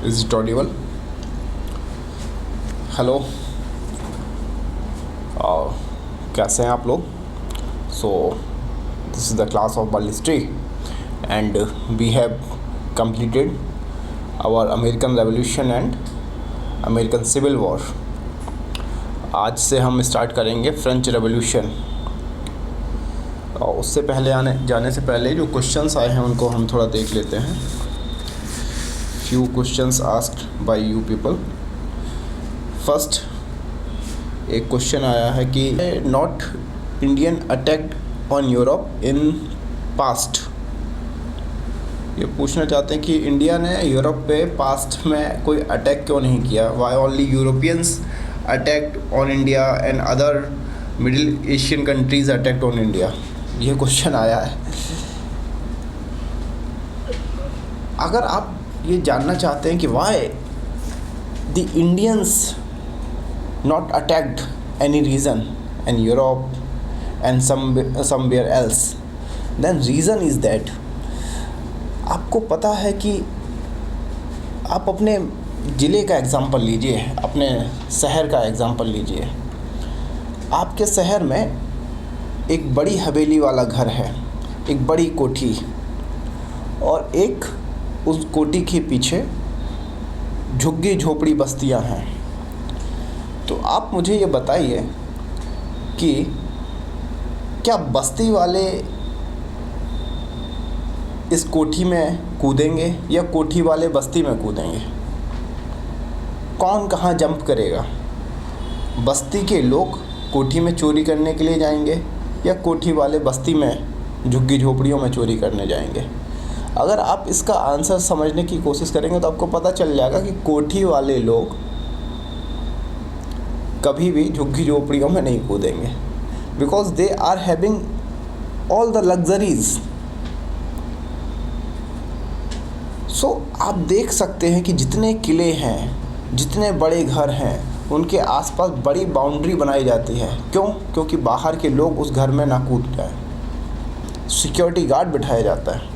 Is it audible? Hello. कैसे हैं आप लोग? So this is the class of world history and we have completed our American revolution and American civil war. आज से हम start करेंगे फ्रेंच रेवोल्यूशन। और उससे पहले जाने से पहले जो क्वेश्चंस आए हैं उनको हम थोड़ा देख लेते हैं। Few questions asked by you people. First एक क्वेश्चन आया है कि not Indian attacked on Europe in past. ये पूछना चाहते हैं कि इंडिया ने यूरोप पे पास्ट में कोई अटैक क्यों नहीं किया। Why only Europeans attacked on India and other middle Asian countries attacked on India. ये क्वेश्चन आया है। अगर आप ये जानना चाहते हैं कि why the Indians not attacked any region in Europe and somewhere else, then reason is that आपको पता है कि आप अपने ज़िले का एग्ज़ाम्पल लीजिए, अपने शहर का एग्ज़ाम्पल लीजिए। आपके शहर में एक बड़ी हवेली वाला घर है, एक बड़ी कोठी, और एक उस कोठी के पीछे झुग्गी झोपड़ी बस्तियां हैं। तो आप मुझे ये बताइए कि क्या बस्ती वाले इस कोठी में कूदेंगे या कोठी वाले बस्ती में कूदेंगे? कौन कहाँ जंप करेगा? बस्ती के लोग कोठी में चोरी करने के लिए जाएंगे या कोठी वाले बस्ती में झुग्गी झोपड़ियों में चोरी करने जाएंगे? अगर आप इसका आंसर समझने की कोशिश करेंगे तो आपको पता चल जाएगा कि कोठी वाले लोग कभी भी झुग्गी झोपड़ियों में नहीं कूदेंगे, because they are having all the luxuries. So आप देख सकते हैं कि जितने किले हैं, जितने बड़े घर हैं, उनके आसपास बड़ी बाउंड्री बनाई जाती है। क्यों? क्योंकि बाहर के लोग उस घर में ना कूद जाए। सिक्योरिटी गार्ड बिठाया जाता है।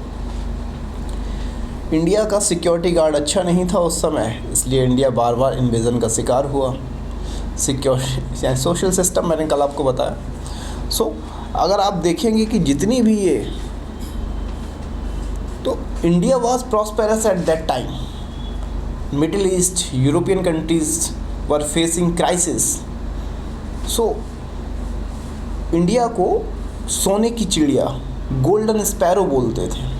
इंडिया का सिक्योरिटी गार्ड अच्छा नहीं था उस समय, इसलिए इंडिया बार बार इन्वेजन का शिकार हुआ। सिक्योरिटी सोशल सिस्टम मैंने कल आपको बताया। सो अगर आप देखेंगे कि जितनी भी ये, तो India was prosperous at that time. Middle east European countries were facing crisis. So India को सोने की चिड़िया, गोल्डन स्पैरो बोलते थे।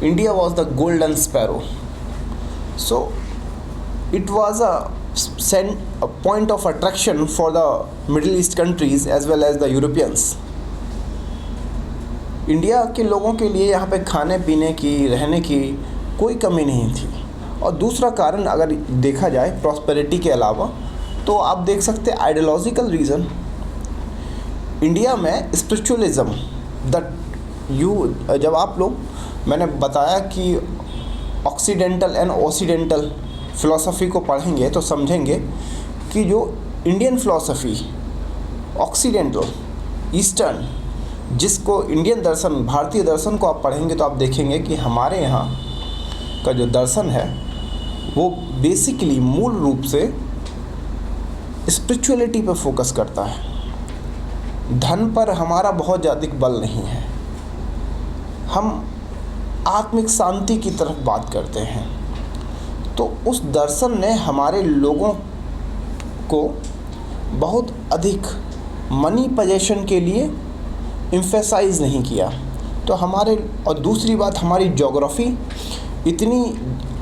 India was the golden sparrow. So it was a point of attraction for the Middle East countries as well as the Europeans. India के लोगों के लिए यहाँ पे खाने पीने की, रहने की कोई कमी नहीं थी। और दूसरा कारण अगर देखा जाए प्रॉस्पेरिटी के अलावा, तो आप देख सकते हैं आइडियोलॉजिकल रीज़न। इंडिया में स्पिरिचुअलिज्म जब आप लोग, मैंने बताया कि ऑक्सीडेंटल एंड ओसिडेंटल फ़िलॉसफ़ी को पढ़ेंगे तो समझेंगे कि जो इंडियन फ़िलॉसफ़ी, ऑक्सीडेंटल, ईस्टर्न, जिसको इंडियन दर्शन, भारतीय दर्शन को आप पढ़ेंगे तो आप देखेंगे कि हमारे यहाँ का जो दर्शन है वो बेसिकली मूल रूप से स्पिरिचुअलिटी पर फोकस करता है। धन पर हमारा बहुत ज़्यादा बल नहीं है। हम आत्मिक शांति की तरफ बात करते हैं। तो उस दर्शन ने हमारे लोगों को बहुत अधिक मनी पोजेशन के लिए एम्फेसाइज नहीं किया। तो और दूसरी बात, हमारी ज्योग्राफी इतनी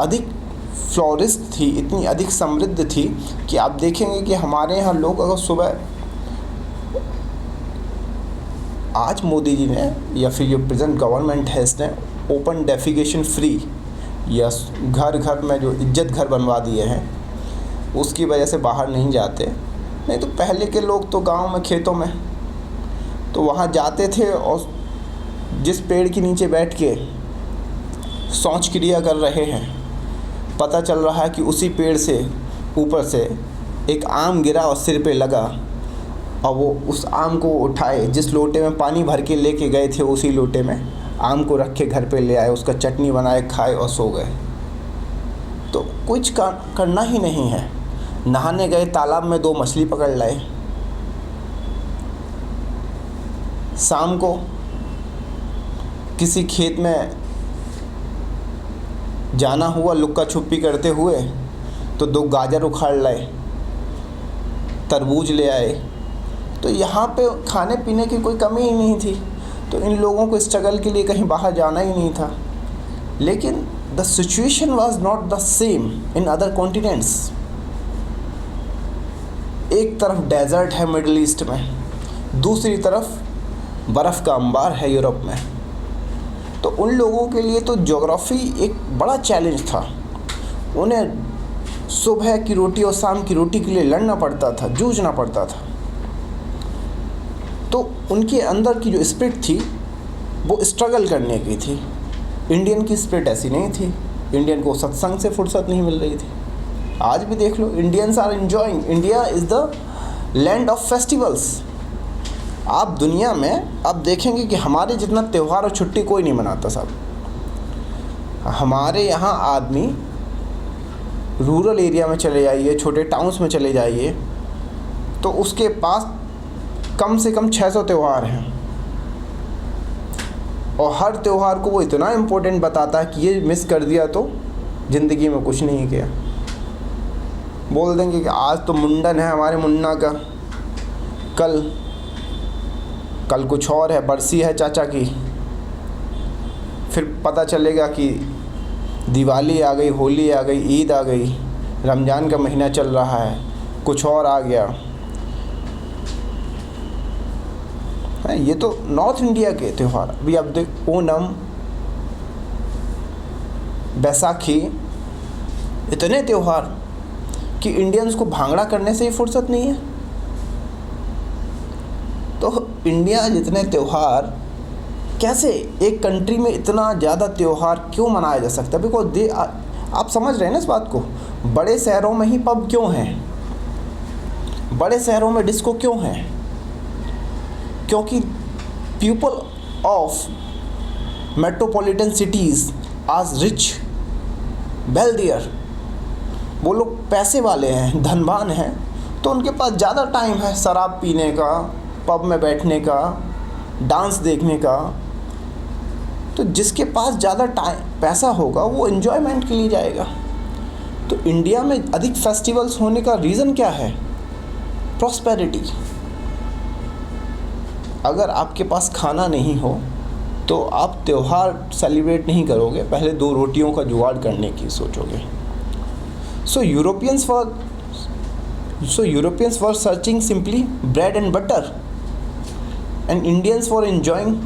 अधिक फ्लोरिस्ट थी, इतनी अधिक समृद्ध थी कि आप देखेंगे कि हमारे यहाँ लोग अगर सुबह, आज मोदी जी ने या फिर जो प्रेजेंट गवर्नमेंट है इसने ओपन डेफिकेशन फ्री या घर घर में जो इज्जत घर बनवा दिए हैं, उसकी वजह से बाहर नहीं जाते। नहीं तो पहले के लोग तो गांव में, खेतों में, तो वहाँ जाते थे और जिस पेड़ के नीचे बैठ के शौच क्रिया कर रहे हैं, पता चल रहा है कि उसी पेड़ से ऊपर से एक आम गिरा और सिर पे लगा, और वो उस आम को उठाए, जिस लोटे में पानी भर के लेके गए थे उसी लोटे में आम को रख के घर पे ले आए, उसका चटनी बनाए, खाए और सो गए। तो कुछ करना ही नहीं है। नहाने गए तालाब में 2 मछली पकड़ लाए, शाम को किसी खेत में जाना हुआ लुक्का छुपी करते हुए तो 2 गाजर उखाड़ लाए, तरबूज ले आए। तो यहाँ पे खाने पीने की कोई कमी ही नहीं थी, तो इन लोगों को स्ट्रगल के लिए कहीं बाहर जाना ही नहीं था। लेकिन the situation was not the same in other continents. एक तरफ डेजर्ट है मिडल ईस्ट में, दूसरी तरफ बर्फ़ का अंबार है यूरोप में। तो उन लोगों के लिए तो ज्योग्राफी एक बड़ा चैलेंज था। उन्हें सुबह की रोटी और शाम की रोटी के लिए लड़ना पड़ता था, जूझना पड़ता था। तो उनके अंदर की जो स्पिरिट थी वो स्ट्रगल करने की थी। इंडियन की स्पिरिट ऐसी नहीं थी। इंडियन को सत्संग से फुर्सत नहीं मिल रही थी। आज भी देख लो, Indians are enjoying. India is the land of festivals. आप दुनिया में अब देखेंगे कि हमारे जितना त्यौहार और छुट्टी कोई नहीं मनाता साहब। हमारे यहाँ आदमी रूरल एरिया में चले जाइए, छोटे टाउन्स में चले जाइए, तो उसके पास कम से कम 600 त्यौहार हैं, और हर त्यौहार को वो इतना इम्पोर्टेंट बताता है कि ये मिस कर दिया तो ज़िंदगी में कुछ नहीं किया। बोल देंगे कि आज तो मुंडन है हमारे मुन्ना का, कल कुछ और है, बरसी है चाचा की। फिर पता चलेगा कि दिवाली आ गई, होली आ गई, ईद आ गई, रमज़ान का महीना चल रहा है, कुछ और आ गया है। ये तो नॉर्थ इंडिया के त्यौहार। अभी आप देख, ओणम, बैसाखी, इतने त्यौहार कि इंडियंस को भांगड़ा करने से ही फुर्सत नहीं है। तो इंडिया जितने त्यौहार, कैसे एक कंट्री में इतना ज़्यादा त्यौहार क्यों मनाया जा सकता है? बिकॉज आप समझ रहे हैं ना इस बात को। बड़े शहरों में ही पब क्यों हैं, बड़े शहरों में डिस्को क्यों हैं? क्योंकि पीपल ऑफ मेट्रोपॉलिटन सिटीज़ आज रिच, वेल्दियर, वो लोग पैसे वाले हैं, धनवान हैं, तो उनके पास ज़्यादा टाइम है शराब पीने का, पब में बैठने का, डांस देखने का। तो जिसके पास ज़्यादा पैसा होगा वो एंजॉयमेंट के लिए जाएगा। तो इंडिया में अधिक फेस्टिवल्स होने का रीज़न क्या है? प्रॉस्पेरिटी। अगर आपके पास खाना नहीं हो तो आप त्यौहार सेलिब्रेट नहीं करोगे, पहले 2 रोटियों का जुगाड़ करने की सोचोगे। So Europeans were searching simply bread and butter and Indians for enjoying.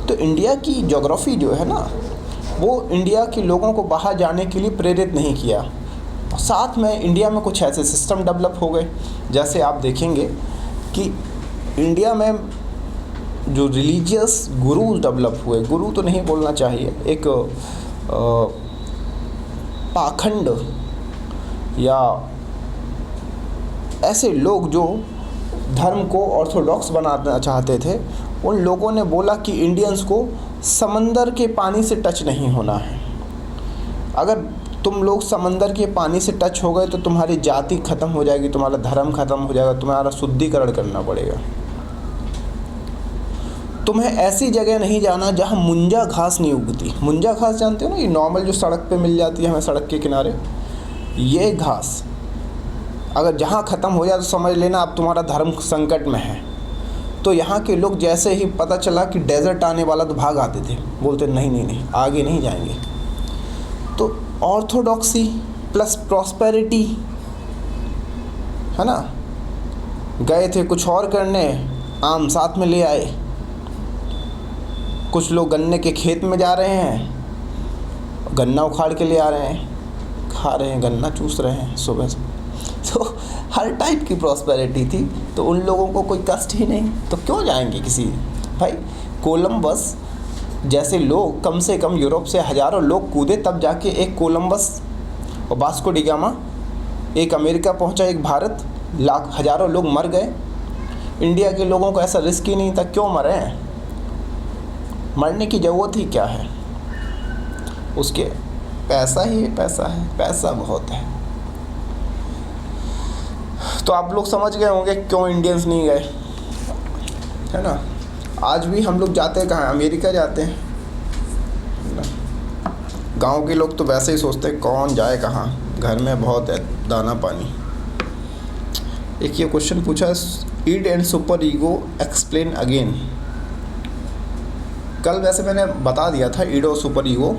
तो इंडिया की ज्योग्राफी जो है ना, वो इंडिया के लोगों को बाहर जाने के लिए प्रेरित नहीं किया। साथ में इंडिया में कुछ ऐसे सिस्टम डेवलप हो गए, जैसे आप देखेंगे कि इंडिया में जो रिलीजियस गुरु डेवलप हुए, गुरु तो नहीं बोलना चाहिए, एक पाखंड या ऐसे लोग जो धर्म को ऑर्थोडॉक्स बनाना चाहते थे, उन लोगों ने बोला कि इंडियंस को समंदर के पानी से टच नहीं होना है। अगर तुम लोग समंदर के पानी से टच हो गए तो तुम्हारी जाति ख़त्म हो जाएगी, तुम्हारा धर्म ख़त्म हो जाएगा, तुम्हारा शुद्धिकरण करना पड़ेगा। तुम्हें ऐसी जगह नहीं जाना जहाँ मुंजा घास नहीं उगती। मुंजा घास जानते हो ना, ये नॉर्मल जो सड़क पे मिल जाती है हमें सड़क के किनारे, ये घास अगर जहाँ ख़त्म हो जाए तो समझ लेना अब तुम्हारा धर्म संकट में है। तो यहाँ के लोग जैसे ही पता चला कि डेजर्ट आने वाला तो भाग आते थे, बोलते नहीं आगे नहीं जाएंगे। तो ऑर्थोडॉक्सी प्लस प्रॉस्पेरिटी है ना, गए थे कुछ और करने, आम साथ में ले आए। कुछ लोग गन्ने के खेत में जा रहे हैं, गन्ना उखाड़ के ले आ रहे हैं, खा रहे हैं, गन्ना चूस रहे हैं सुबह से। तो हर टाइप की प्रॉस्पेरिटी थी, तो उन लोगों को कोई कष्ट ही नहीं, तो क्यों जाएंगे किसी। भाई कोलंबस जैसे लोग, कम से कम यूरोप से हज़ारों लोग कूदे तब जाके एक कोलंबस और वास्को डी गामा, एक अमेरिका पहुंचा, एक भारत, हज़ारों लोग मर गए। इंडिया के लोगों को ऐसा रिस्क ही नहीं था, क्यों मरे हैं? मरने की ज़रूरत ही क्या है? उसके पैसा ही पैसा है, पैसा बहुत है। तो आप लोग समझ गए होंगे क्यों इंडियंस नहीं गए, है ना। आज भी हम लोग जाते हैं कहाँ, अमेरिका जाते हैं। गांव के लोग तो वैसे ही सोचते हैं कौन जाए कहाँ, घर में बहुत है दाना पानी। एक ये क्वेश्चन पूछा है, id and super ego explain again. कल वैसे मैंने बता दिया था ईड और सुपर ईगो।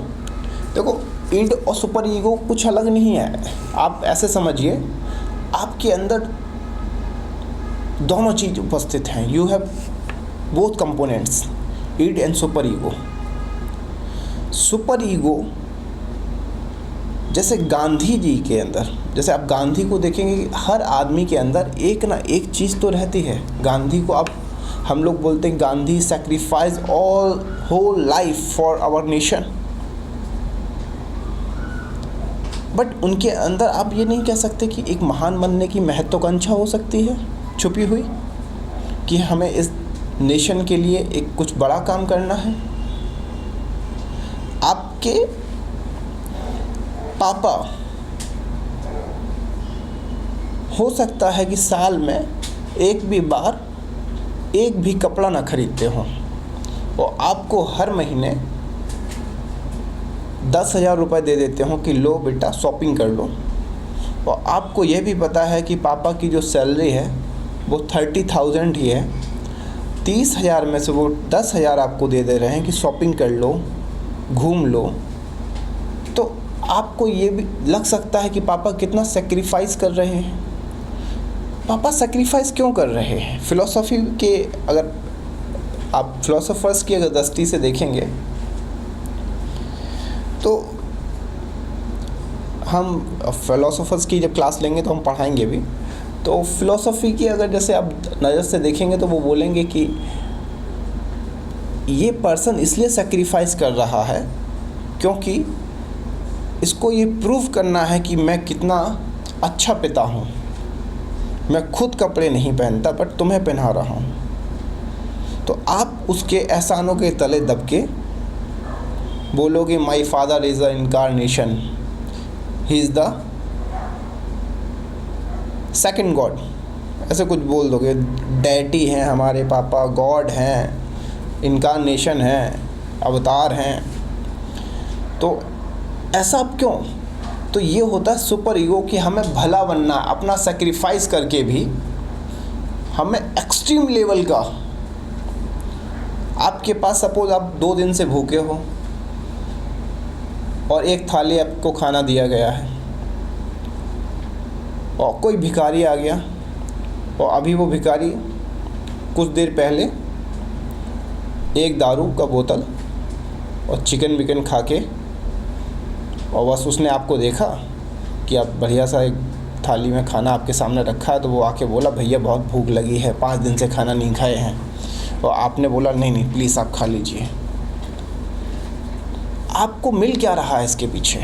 देखो ईड और सुपर ईगो कुछ अलग नहीं है, आप ऐसे समझिए आपके अंदर दोनों चीज़ उपस्थित हैं। You have both components, id and super ego. Super ego जैसे गांधी जी के अंदर, जैसे आप गांधी को देखेंगे कि हर आदमी के अंदर एक ना एक चीज़ तो रहती है। गांधी को आप हम लोग बोलते हैं Gandhi sacrifice all whole life for our nation, but उनके अंदर आप ये नहीं कह सकते कि एक महान बनने की महत्वाकांक्षा हो सकती है छुपी हुई, कि हमें इस नेशन के लिए एक कुछ बड़ा काम करना है। आपके पापा हो सकता है कि साल में एक भी बार एक भी कपड़ा ना खरीदते हों और आपको हर महीने 10,000 रुपये दे देते हों कि लो बेटा शॉपिंग कर लो, और आपको यह भी पता है कि पापा की जो सैलरी है वो 30,000 ही है, 30,000 में से वो 10,000 आपको दे रहे हैं कि शॉपिंग कर लो, घूम लो, तो आपको ये भी लग सकता है कि पापा कितना सेक्रीफाइस कर रहे हैं। पापा सेक्रीफाइस क्यों कर रहे हैं? फ़िलॉसफ़ी के, अगर आप फ़िलॉसफ़र्स की अगर दृष्टि से देखेंगे तो हम फ़िलॉसफ़र्स की जब क्लास लेंगे तो हम पढ़ाएंगे भी, तो फ़िलॉसफ़ी की अगर जैसे आप नज़र से देखेंगे तो वो बोलेंगे कि ये पर्सन इसलिए सेक्रीफाइस कर रहा है क्योंकि इसको ये प्रूव करना है कि मैं कितना अच्छा पिता हूँ। मैं खुद कपड़े नहीं पहनता बट तुम्हें पहना रहा हूँ। तो आप उसके एहसानों के तले दब के बोलोगे my father is the incarnation, he is the second God, ऐसे कुछ बोल दोगे। डैडी हैं हमारे पापा, गॉड हैं, इनकारनेशन हैं, अवतार हैं। तो ऐसा क्यों? तो ये होता है सुपर ईगो कि हमें भला बनना, अपना सेक्रीफाइस करके भी हमें एक्सट्रीम लेवल का। आपके पास सपोज आप 2 दिन से भूखे हो और एक थाली आपको खाना दिया गया है और कोई भिखारी आ गया और अभी वो भिखारी कुछ देर पहले एक दारू का बोतल और चिकन विकन खा के, और बस उसने आपको देखा कि आप बढ़िया सा एक थाली में खाना आपके सामने रखा है, तो वो आके बोला भैया बहुत भूख लगी है, 5 दिन से खाना नहीं खाए हैं, और आपने बोला नहीं नहीं प्लीज़ आप खा लीजिए। आपको मिल क्या रहा है इसके पीछे?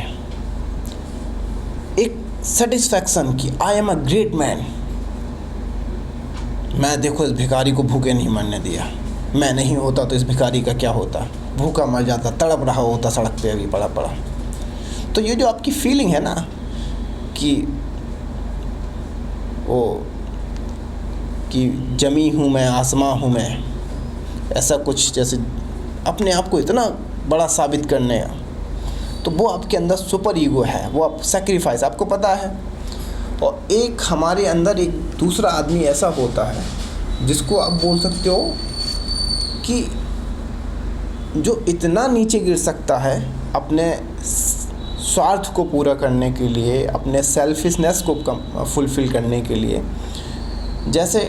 एक सेटिस्फैक्शन कि I am a great man, मैं देखो इस भिखारी को भूखे नहीं मरने दिया, मैं नहीं होता तो इस भिखारी का क्या होता, भूखा मर जाता, तड़प रहा होता सड़क पे अभी पड़ा पड़ा। तो ये जो आपकी फीलिंग है ना कि वो कि जमी हूँ मैं, आसमां हूँ मैं, ऐसा कुछ जैसे अपने आप को इतना बड़ा साबित करने का, तो वो आपके अंदर सुपर ईगो है, वो आप सेक्रीफाइस आपको पता है। और एक हमारे अंदर एक दूसरा आदमी ऐसा होता है जिसको आप बोल सकते हो कि जो इतना नीचे गिर सकता है अपने स्वार्थ को पूरा करने के लिए, अपने सेल्फिशनेस को फुलफ़िल करने के लिए। जैसे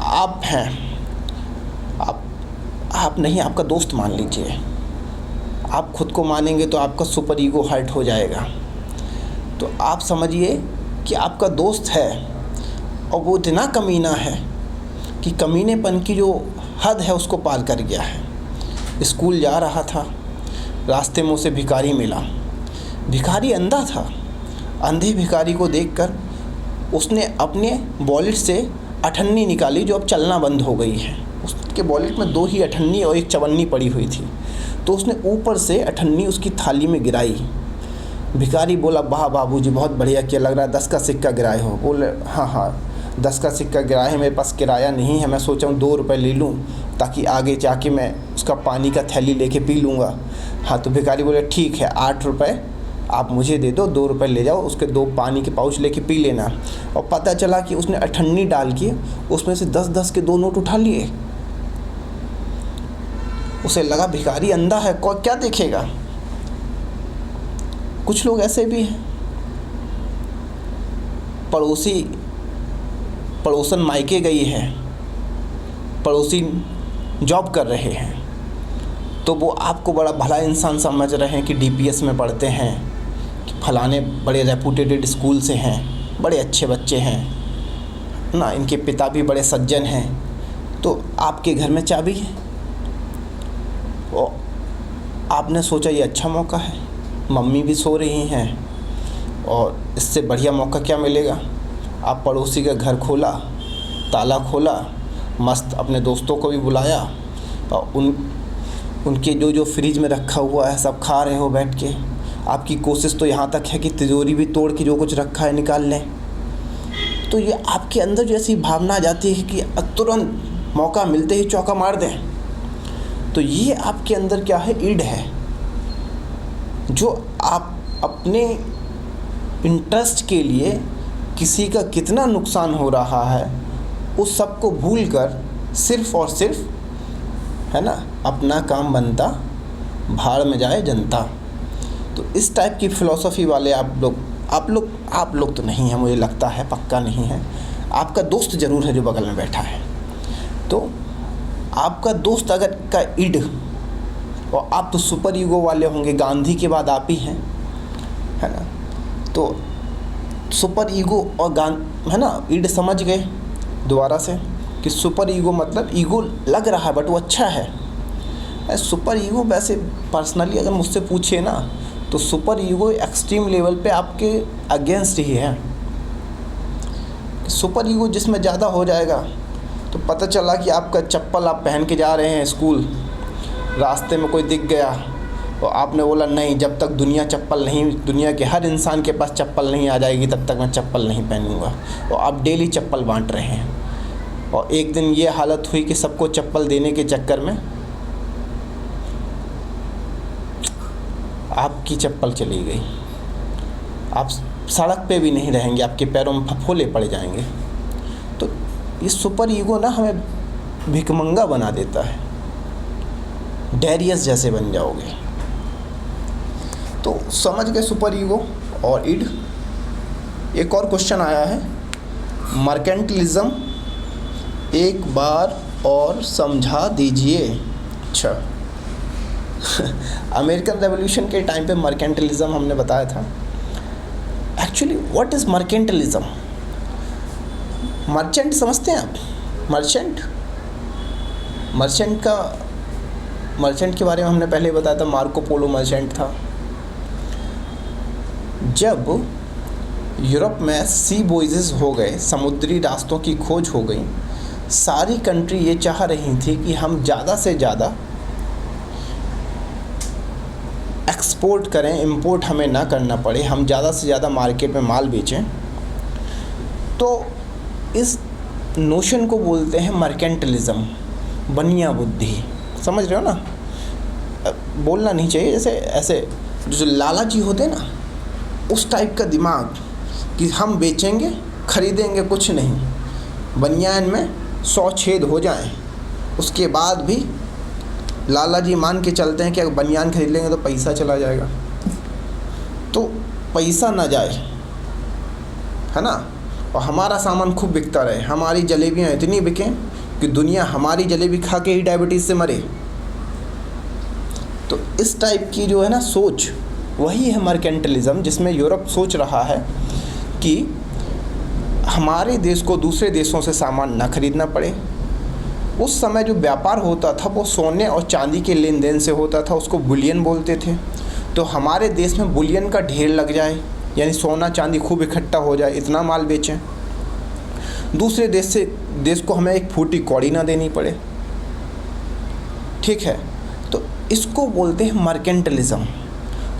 आप हैं, आप नहीं, आपका दोस्त मान लीजिए, आप खुद को मानेंगे तो आपका सुपर ईगो हर्ट हो जाएगा। तो आप समझिए कि आपका दोस्त है और वो इतना कमीना है कि कमीनेपन की जो हद है उसको पार कर गया है। स्कूल जा रहा था, रास्ते में उसे भिखारी मिला, भिखारी अंधा था। अंधे भिखारी को देखकर उसने अपने वॉलेट से अठन्नी निकाली जो अब चलना बंद हो गई है। उसके वॉलेट में 2 ही अठन्नी और एक चवन्नी पड़ी हुई थी। तो उसने ऊपर से अठन्नी उसकी थाली में गिराई। भिखारी बोला, वाह बाबूजी, बहुत बढ़िया किया, लग रहा है 10 का सिक्का गिराए हो। बोले, हाँ हाँ 10 का सिक्का गिराया है, मेरे पास किराया नहीं है, मैं सोचा हूँ 2 रुपये ले लूँ ताकि आगे जाके मैं उसका पानी का थैली लेके पी लूँगा। हाँ, तो भिखारी बोले, ठीक है 8 रुपये आप मुझे दे दो, 2 रुपये ले जाओ, उसके 2 पानी के पाउच लेके पी लेना। और पता चला कि उसने अठन्नी डाल के उसमें से 10-10 के 2 नोट उठा लिए। उसे लगा भिखारी अंधा है, क्या देखेगा। कुछ लोग ऐसे भी हैं, पड़ोसन मायके गई है, पड़ोसी जॉब कर रहे हैं, तो वो आपको बड़ा भला इंसान समझ रहे हैं कि डीपीएस में पढ़ते हैं, कि फलाने बड़े रेपुटेटेड स्कूल से हैं, बड़े अच्छे बच्चे हैं ना, इनके पिता भी बड़े सज्जन हैं। तो आपके घर में चाबी है और आपने सोचा ये अच्छा मौका है, मम्मी भी सो रही हैं और इससे बढ़िया मौका क्या मिलेगा। आप पड़ोसी का घर खोला, ताला खोला, मस्त अपने दोस्तों को भी बुलाया और उनके जो फ्रिज में रखा हुआ है सब खा रहे हो बैठ के। आपकी कोशिश तो यहाँ तक है कि तिजोरी भी तोड़ के जो कुछ रखा है निकाल लें। तो ये आपके अंदर जो ऐसी भावना आ जाती है कि तुरंत मौका मिलते ही चौका मार दें। तो ये आपके अंदर क्या है, ईड है, जो आप अपने इंटरेस्ट के लिए किसी का कितना नुकसान हो रहा है उस सब को भूल कर सिर्फ़ और सिर्फ, है ना, अपना काम बनता, भाड़ में जाए जनता। तो इस टाइप की फ़िलॉसफ़ी वाले आप लोग तो नहीं हैं, मुझे लगता है, पक्का नहीं है। आपका दोस्त ज़रूर है जो बगल में बैठा है। तो आपका दोस्त अगर का ईड, और आप तो सुपर ईगो वाले होंगे, गांधी के बाद आप ही हैं, है ना। तो सुपर ईगो और है ना, ईड समझ गए दोबारा से कि सुपर ईगो मतलब ईगो लग रहा है बट वो अच्छा है। सुपर ईगो वैसे पर्सनली अगर मुझसे पूछे ना तो सुपर ईगो एक्सट्रीम लेवल पे आपके अगेंस्ट ही है। सुपर ईगो जिसमें ज़्यादा हो जाएगा तो पता चला कि आपका चप्पल आप पहन के जा रहे हैं स्कूल, रास्ते में कोई दिख गया और आपने बोला नहीं, जब तक दुनिया के हर इंसान के पास चप्पल नहीं आ जाएगी तब तक मैं चप्पल नहीं पहनूंगा। और आप डेली चप्पल बांट रहे हैं और एक दिन ये हालत हुई कि सबको चप्पल देने के चक्कर में आपकी चप्पल चली गई। आप सड़क पे भी नहीं रहेंगे, आपके पैरों में फफोले पड़ जाएंगे। तो ये सुपर ईगो ना हमें भिखमंगा बना देता है, डेरियस जैसे बन जाओगे। तो समझ गए सुपर ईगो और ईड। एक और क्वेश्चन आया है, मर्केंटिलिज्म एक बार और समझा दीजिए। अच्छा अमेरिकन रेवोल्यूशन के टाइम पे मर्केंटिलिज्म हमने बताया था। Actually what is mercantilism? Merchant समझते हैं आप? मर्चेंट के बारे में हमने पहले बताया था, मार्को पोलो मर्चेंट था। जब यूरोप में सी वॉयेजेस हो गए, समुद्री रास्तों की खोज हो गई, सारी कंट्री ये चाह रही थी कि हम ज़्यादा से ज़्यादा एक्सपोर्ट करें, इंपोर्ट हमें ना करना पड़े, हम ज़्यादा से ज़्यादा मार्केट में माल बेचें। तो इस नोशन को बोलते हैं मर्केंटिलिज्म, बनिया बुद्धि। समझ रहे हो ना? बोलना नहीं चाहिए, जैसे ऐसे जो लालची होते हैं ना, उस टाइप का दिमाग कि हम बेचेंगे, ख़रीदेंगे कुछ नहीं, बनियान में 100 छेद हो जाएं, उसके बाद भी लाला जी मान के चलते हैं कि अगर बनियान खरीद लेंगे तो पैसा चला जाएगा। तो पैसा ना जाए, है ना, और हमारा सामान खूब बिकता रहे, हमारी जलेबियाँ इतनी बिकें कि दुनिया हमारी जलेबी खा के ही डायबिटीज़ से मरे। तो इस टाइप की जो है ना सोच, वही है मर्केंटिलिज्म, जिसमें यूरोप सोच रहा है कि हमारे देश को दूसरे देशों से सामान ना खरीदना पड़े। उस समय जो व्यापार होता था वो सोने और चांदी के लेन देन से होता था, उसको बुलियन बोलते थे। तो हमारे देश में बुलियन का ढेर लग जाए, यानी सोना चांदी खूब इकट्ठा हो जाए, इतना माल बेचें, दूसरे देश को हमें एक फूटी कौड़ी ना देनी पड़े। ठीक है, तो इसको बोलते हैं मर्केंटलिज्म।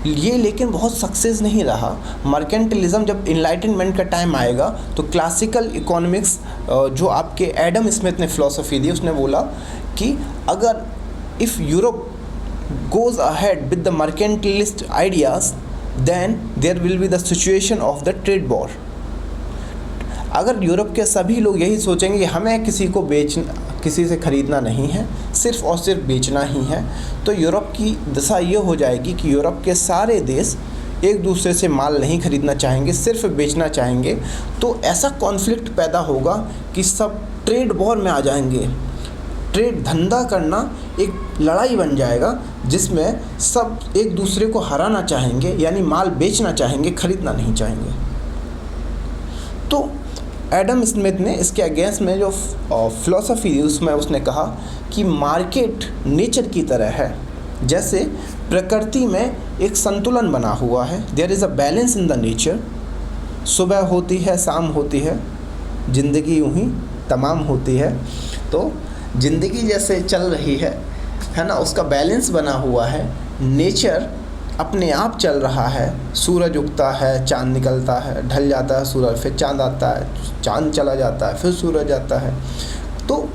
ये लेकिन बहुत सक्सेस नहीं रहा। मर्केंटलिज्म जब इनलाइटनमेंट का टाइम आएगा तो क्लासिकल इकोनॉमिक्स जो आपके एडम स्मिथ ने फिलॉसफी दी, उसने बोला कि अगर if Europe goes ahead with the mercantilist ideas, then there will be the situation of the trade war। अगर यूरोप के सभी लोग यही सोचेंगे कि हमें किसी से ख़रीदना नहीं है, सिर्फ और सिर्फ बेचना ही है, तो यूरोप की दशा ये हो जाएगी कि यूरोप के सारे देश एक दूसरे से माल नहीं खरीदना चाहेंगे, सिर्फ बेचना चाहेंगे। तो ऐसा कॉन्फ्लिक्ट पैदा होगा कि सब ट्रेड वॉर में आ जाएंगे। ट्रेड धंधा करना एक लड़ाई बन जाएगा जिसमें सब एक दूसरे को हराना चाहेंगे, यानी माल बेचना चाहेंगे, खरीदना नहीं चाहेंगे। तो एडम स्मिथ ने इसके अगेंस्ट में जो फिलॉसफी दी उसमें उसने कहा कि मार्केट नेचर की तरह है, जैसे प्रकृति में एक संतुलन बना हुआ है। There is a balance in the nature. सुबह होती है, शाम होती है, ज़िंदगी यूँ ही तमाम होती है। तो ज़िंदगी जैसे चल रही है ना, उसका बैलेंस बना हुआ है। नेचर अपने आप चल रहा है। सूरज उगता है, चांद निकलता है, ढल जाता है सूरज, फिर चांद आता है, चांद चला जाता है, फिर सूरज आता है। तो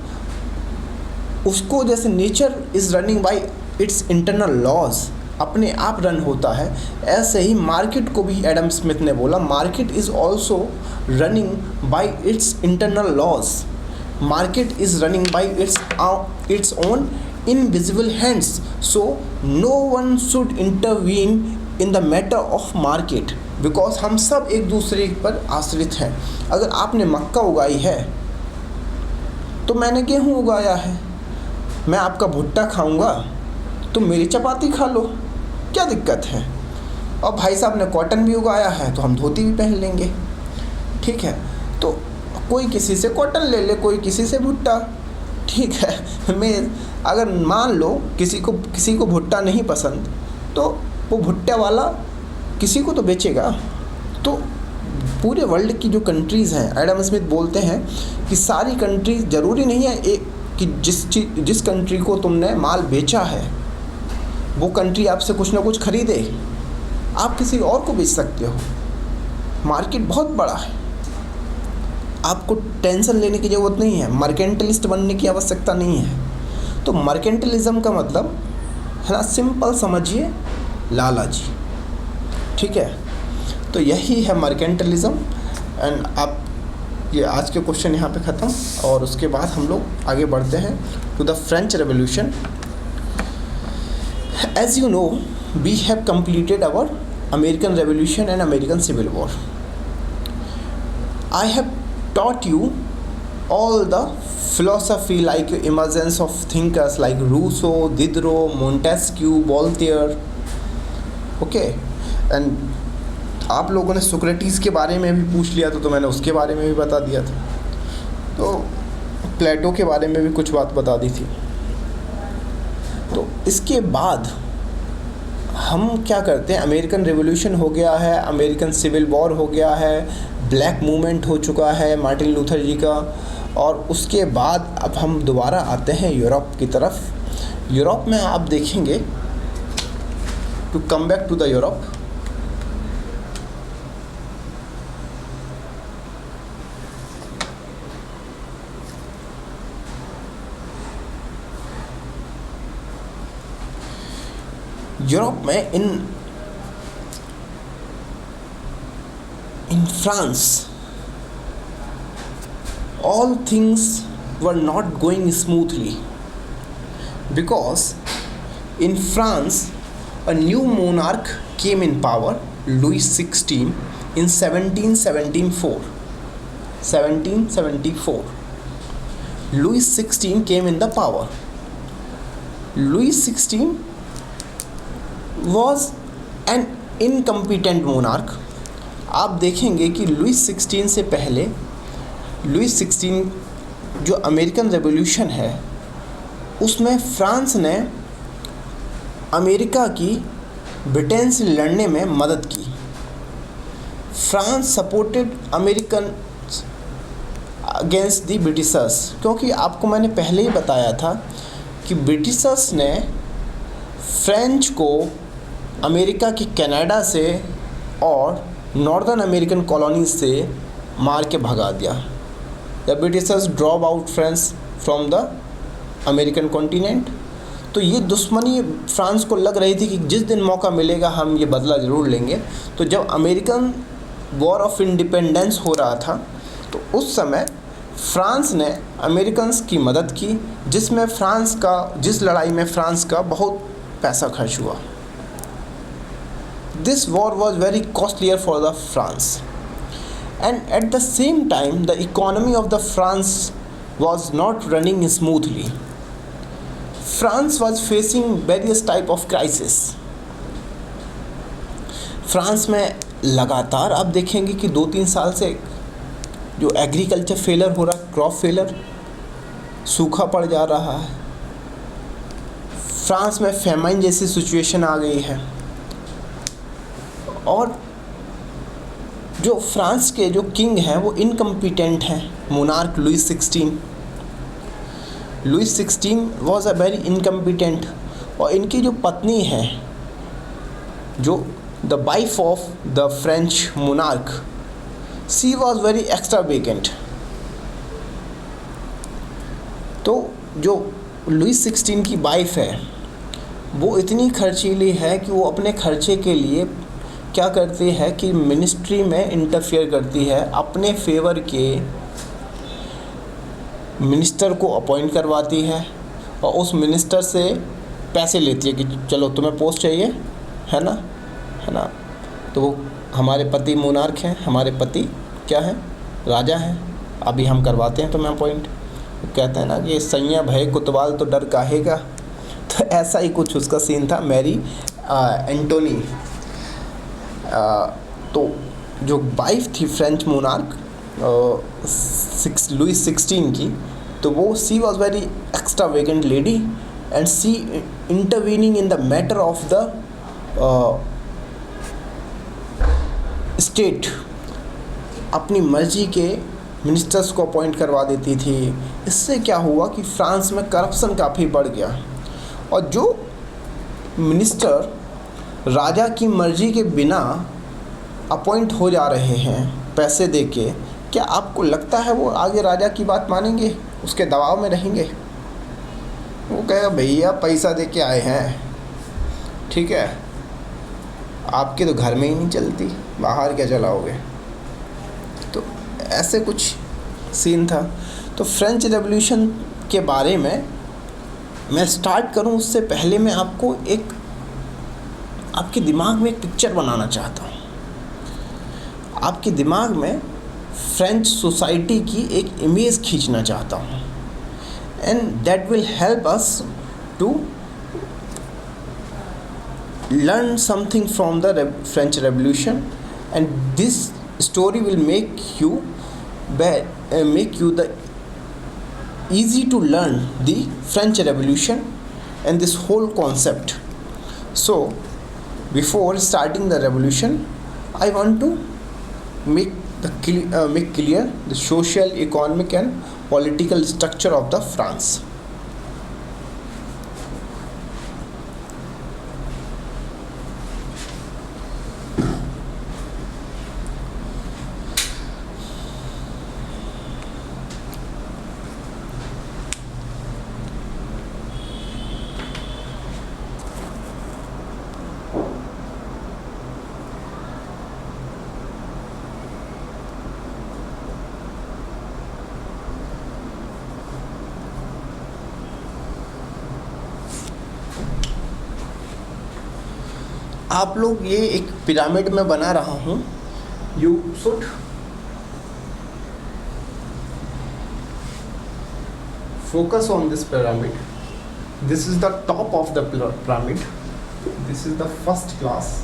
उसको जैसे nature is running by its internal laws, अपने आप रन होता है, ऐसे ही मार्केट को भी एडम स्मिथ ने बोला market is also running by its internal laws. Market is running by its own invisible hands, so no one should intervene in the matter of market, because हम सब एक दूसरे पर आश्रित हैं। अगर आपने मक्का उगाई है तो मैंने गेहूँ उगाया है, मैं आपका भुट्टा खाऊंगा तो मेरी चपाती खा लो, क्या दिक्कत है। और भाई साहब ने कॉटन भी उगाया है तो हम धोती भी पहन लेंगे, ठीक है। तो कोई किसी से कॉटन ले ले, कोई किसी से भुट्टा, ठीक है। मैं अगर मान लो किसी को भुट्टा नहीं पसंद तो वो भुट्टा वाला किसी को तो बेचेगा। तो पूरे वर्ल्ड की जो कंट्रीज़ हैं, एडम स्मिथ बोलते हैं कि सारी कंट्रीज ज़रूरी नहीं है एक कि जिस कंट्री को तुमने माल बेचा है वो कंट्री आपसे कुछ ना कुछ ख़रीदे। आप किसी और को बेच सकते हो। मार्केट बहुत बड़ा है, आपको टेंशन लेने की ज़रूरत नहीं है, मर्केंटलिस्ट बनने की आवश्यकता नहीं है। तो मर्केंटलिज्म का मतलब है ना, सिंपल समझिए, लालची, ठीक है। तो यही है मर्केंटलिज्म। एंड आप ये आज के क्वेश्चन यहाँ पे ख़त्म, और उसके बाद हम लोग आगे बढ़ते हैं to the French revolution. As you know we have completed our American revolution and American civil war. I have taught you all the philosophy like emergence of thinkers like Rousseau, Diderot, Montesquieu, Voltaire, okay, and आप लोगों ने Socrates के बारे में भी पूछ लिया था तो मैंने उसके बारे में भी बता दिया था। तो प्लेटो के बारे में भी कुछ बात बता दी थी। तो इसके बाद हम क्या करते हैं, अमेरिकन रिवॉल्यूशन हो गया है, अमेरिकन सिविल वॉर हो गया है, ब्लैक मूवमेंट हो चुका है मार्टिन लूथर जी का, और उसके बाद अब हम दोबारा आते हैं यूरोप की तरफ। यूरोप में आप देखेंगे, to come back to the Europe, Europe में in France all things were not going smoothly, because in France a new monarch came in power, Louis XVI, in 1774. Louis XVI came in the power. Louis XVI was an incompetent monarch. आप देखेंगे कि Lewis 16 से पहले, Lewis 16 जो American revolution है उसमें France ने America की ब्रिटेन से लड़ने में मदद की। France supported American against the Britishers, क्योंकि आपको मैंने पहले ही बताया था कि ब्रिटिशर्स ने फ्रेंच को अमेरिका की कनाडा से और नॉर्दर्न अमेरिकन कॉलोनीज से मार के भगा दिया। The Britishers drop out France from the American continent. तो ये दुश्मनी फ्रांस को लग रही थी कि जिस दिन मौका मिलेगा हम ये बदला ज़रूर लेंगे। तो जब अमेरिकन वॉर ऑफ इंडिपेंडेंस हो रहा था तो उस समय फ्रांस ने अमेरिकन्स की मदद की, जिस लड़ाई में फ्रांस का बहुत पैसा खर्च हुआ। This war was very costlier for the France, and at the same time the economy of the France was not running smoothly. France was facing various type of crisis. France में लगातार आप देखेंगे कि 2-3 साल से जो एग्रीकल्चर फेलर हो रहा है, क्रॉप फेलर, सूखा पड़ जा रहा है। फ्रांस में फेमाइन जैसी सिचुएशन आ गई है। और जो फ्रांस के जो किंग हैं वो इनकम्पिटेंट हैं, monarch Louis 16 was a very incompetent. और इनकी जो पत्नी है, जो the wife of the French monarch, she was very extravagant. तो जो लुई 16 की वाइफ है वो इतनी खर्चीली है कि वो अपने खर्चे के लिए क्या करती है कि मिनिस्ट्री में इंटरफेयर करती है, अपने फेवर के मिनिस्टर को अपॉइंट करवाती है और उस मिनिस्टर से पैसे लेती है कि चलो तुम्हें पोस्ट चाहिए है ना। तो वो हमारे पति मोनार्क हैं, हमारे पति क्या हैं, राजा हैं, अभी हम करवाते हैं तुम्हें अपॉइंट। कहते हैं ना कि सैया भय कुतवाल तो डर काहेगा। तो ऐसा ही कुछ उसका सीन था मैरी एंटोनी। तो जो वाइफ थी फ्रेंच मोनार्क लुई 16 की, तो वो she was very extravagant lady and she intervening in the matter of the state. अपनी मर्जी के मिनिस्टर्स को अपॉइंट करवा देती थी। इससे क्या हुआ कि फ्रांस में करप्शन काफ़ी बढ़ गया और जो मिनिस्टर राजा की मर्जी के बिना अपॉइंट हो जा रहे हैं पैसे देके, क्या आपको लगता है वो आगे राजा की बात मानेंगे, उसके दबाव में रहेंगे? वो कहेगा भैया पैसा दे के आए हैं, ठीक है, आपके तो घर में ही नहीं चलती, बाहर क्या चलाओगे। तो ऐसे कुछ सीन था। तो फ्रेंच रेवोल्यूशन के बारे में मैं स्टार्ट करूं उससे पहले मैं आपको आपके दिमाग में एक पिक्चर बनाना चाहता हूँ। आपके दिमाग में फ्रेंच सोसाइटी की एक इमेज खींचना चाहता हूँ, and that will help us to learn something from the French Revolution, and this story will make you the easy to learn the French Revolution and this whole concept. So before starting the revolution, I want to make clear the social, economic and political structure of the France. आप लोग ये एक pyramid में बना रहा हूँ, you should focus on this pyramid. This is the top of the pyramid. This is the first class.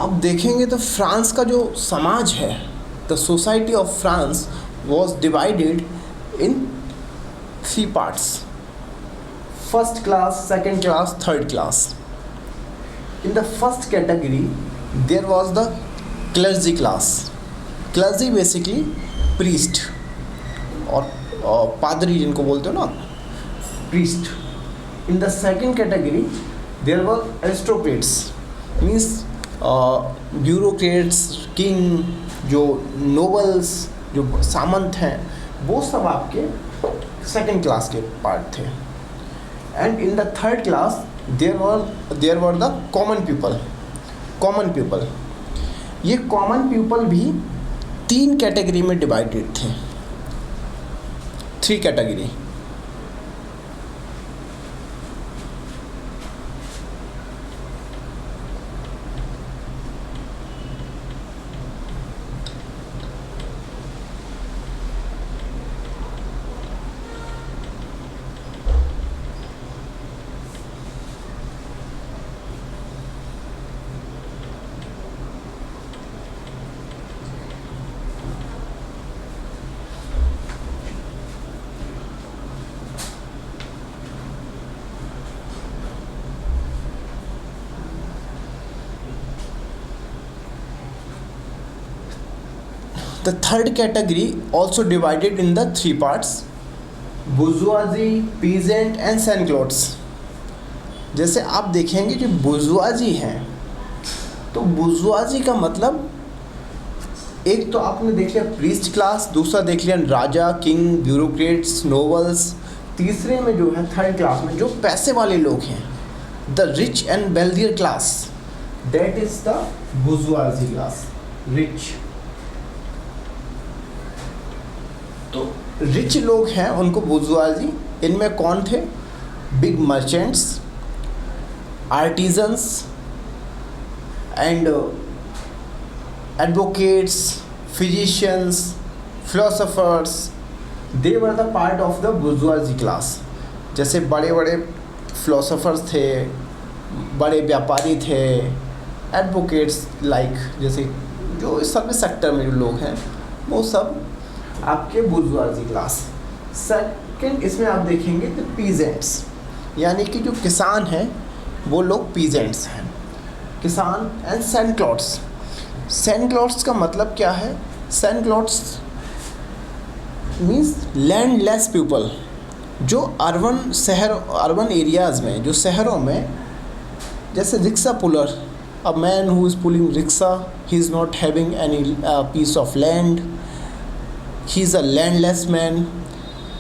अब देखेंगे तो फ्रांस का जो समाज है, the society of France was divided in 3 parts, first class, second class, third class. In the first category there was the clergy class. Clergy basically priest और पादरी जिनको बोलते हो ना, priest. In the second category there were aristocrats, means bureaucrats, king, जो nobles, जो सामंत हैं, वो सब आपके सेकेंड क्लास के पार्ट थे. And in the third class there were the common people. ये common people भी 3 कैटेगरी में डिवाइडेड थे, 3 category. The third category also divided in the 3 parts, bourgeoisie, peasant and sans-culottes. जैसे आप देखेंगे जो bourgeoisie हैं, तो bourgeoisie का मतलब एक तो आपने देख लिया priest क्लास, दूसरा देख लिया राजा, किंग, ब्यूरोक्रेट्स, नोबल्स, तीसरे में जो है थर्ड क्लास में जो पैसे वाले लोग हैं, the rich and wealthier class, that is the bourgeoisie class, rich. तो रिच लोग हैं उनको बुर्जुआजी. इनमें कौन थे? Big merchants, artisans and advocates, physicians, philosophers. They were the part of the bourgeoisie class. जैसे बड़े बड़े फिलोसोफर्स थे, बड़े व्यापारी थे, एडवोकेट्स लाइक, जैसे जो सर्विस सेक्टर में जो लोग हैं वो सब आपके बुर्जुआजी क्लास. सेकंड इसमें आप देखेंगे तो पीजेंट्स, यानी कि जो किसान हैं वो लोग पीजेंट्स हैं, किसान. एंड सैनक्लॉट्स. सैनक्लॉट्स का मतलब क्या है? सैनक्लॉट्स मीन्स लैंडलेस पीपल, जो अर्बन एरियाज़ में, जो शहरों में, जैसे rickshaw puller, a man who is pulling rickshaw, he is not having any piece of land, he is a landless man,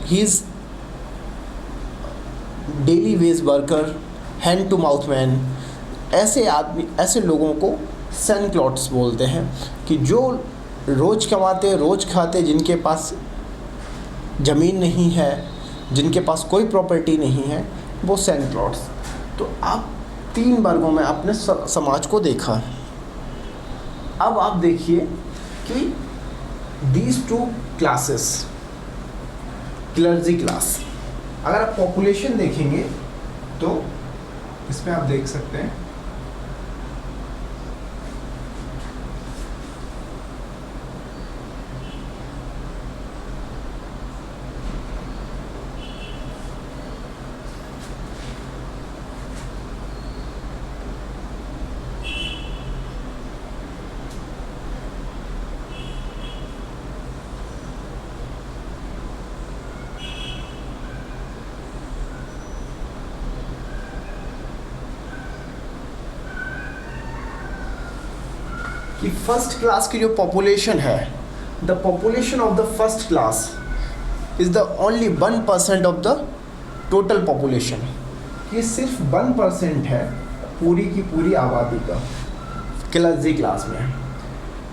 he is daily wage worker, hand to mouth man. ऐसे आदमी, ऐसे लोगों को सैनक्लॉट्स बोलते हैं कि जो रोज़ कमाते, रोज़ खाते, जिनके पास ज़मीन नहीं है, जिनके पास कोई प्रॉपर्टी नहीं है, वो सैनक्लॉट्स. तो आप 3 वर्गों में आपने समाज को देखा. अब आप देखिए कि these 2 classes, क्लर्जी क्लास, अगर आप पॉपुलेशन देखेंगे तो इसमें आप देख सकते हैं कि फर्स्ट क्लास की जो पॉपुलेशन है, the population of the first class is the only 1% of the total population. ये सिर्फ 1% है पूरी की पूरी आबादी का क्लर्जी क्लास में.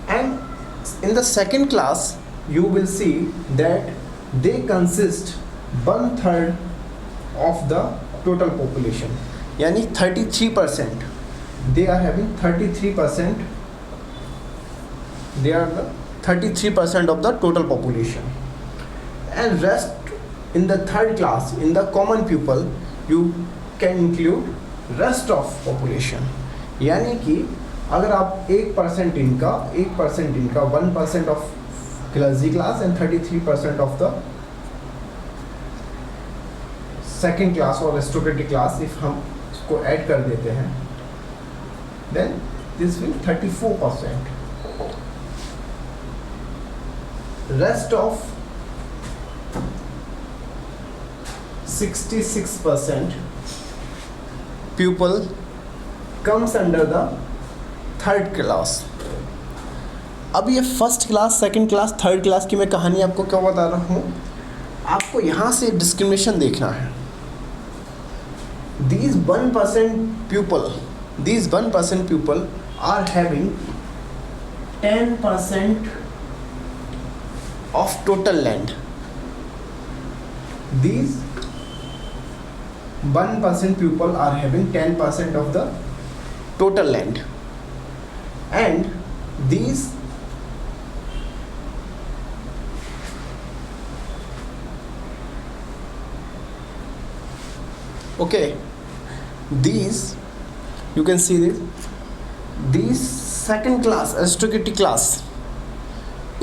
And in the second class you will see that they consist 1/3 of the total population, यानी 33%. They are having 33%. They are the 33% of the total population. And rest in the third class, in the common people, you can include rest of population. यानी कि अगर आप 1% इनका 1% of class class and 33% of the second class और aristocratic class if हम इसको add कर देते हैं, then this will 34%. Rest of 66% pupil comes under the third class. अब ये first class, second class, third class की मैं कहानी आपको क्या बता रहा हूँ, आपको यहाँ से डिस्क्रिमिनेशन देखना है. These 1% pupil are having 10% of total land. These 1% pupil are having 10% of the total land, and these you can see this second class aristocratic class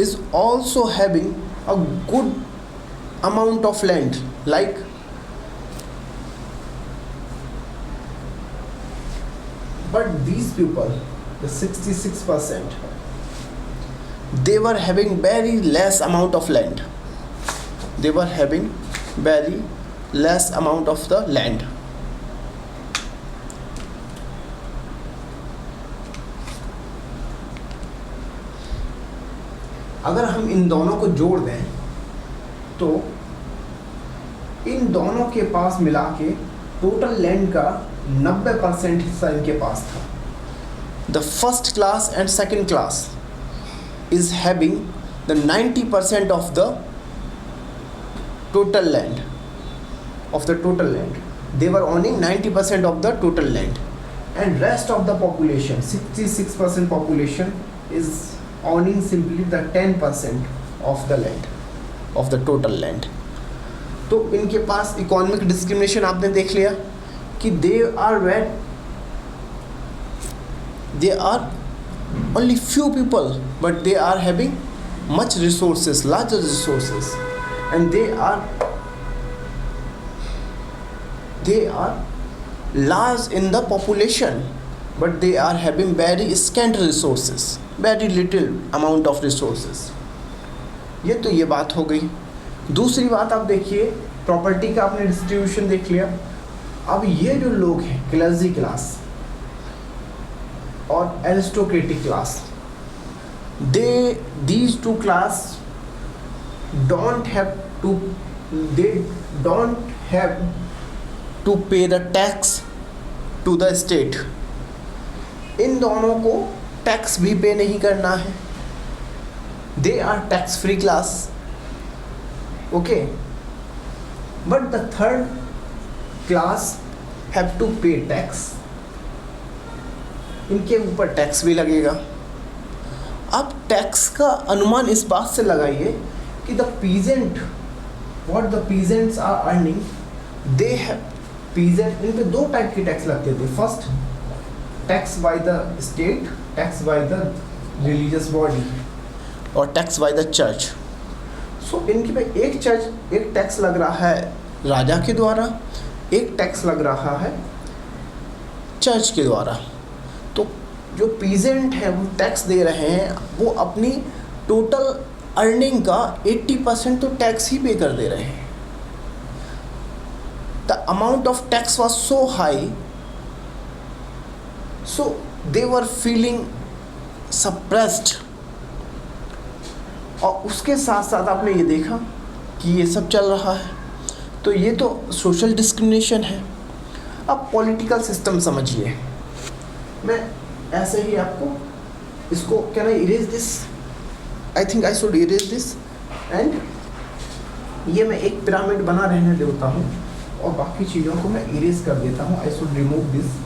is also having a good amount of land, like but these people, the 66%, they were having very less amount of land. They were having very less amount of the land. अगर हम इन दोनों को जोड़ दें तो इन दोनों के पास मिला के टोटल लैंड का 90% हिस्सा इनके पास था. The first class and second class is having the 90% of the total land. They were owning 90% of the total land, and rest of the population, 66% population, is owning simply the 10% of the land, of the total land. तो इनके पास economic discrimination आपने देख लिया कि they are only few people, but they are having much resources, larger resources, and they are large in the population, but they are having very scant resources, very little amount of resources. ये तो ये बात हो गई. दूसरी बात आप देखिए, प्रॉपर्टी का आपने डिस्ट्रीब्यूशन देख लिया. अब ये जो लोग हैं क्लासी क्लास और aristocratic class, these two class don't have to pay the tax to the state. इन दोनों को टैक्स भी पे नहीं करना है. They are tax free class. Okay, but the third class have to pay tax. इनके ऊपर टैक्स भी लगेगा. अब टैक्स का अनुमान इस बात से लगाइए कि what the peasants are earning, they have peasant, इन पे दो टाइप की टैक्स लगते थे. First, tax by the state, tax by the religious body, और टैक्स बाय द चर्च. सो इनके पे एक टैक्स लग रहा है राजा के द्वारा, एक टैक्स लग रहा है चर्च के द्वारा. तो जो पीजेंट है वो टैक्स दे रहे हैं, वो अपनी टोटल अर्निंग का 80% तो टैक्स ही पे कर दे रहे हैं. The amount of tax was so high, so they were feeling suppressed. और उसके साथ साथ आपने ये देखा कि ये सब चल रहा है. तो ये तो सोशल डिस्क्रिमिनेशन है. अब पॉलिटिकल सिस्टम समझिए. मैं ऐसे ही आपको इसको, can I erase this? I think I should erase this. And ये मैं एक पिरामिड बना रहने देता हूँ और बाकी चीज़ों को मैं इरेज कर देता हूँ. I should remove this.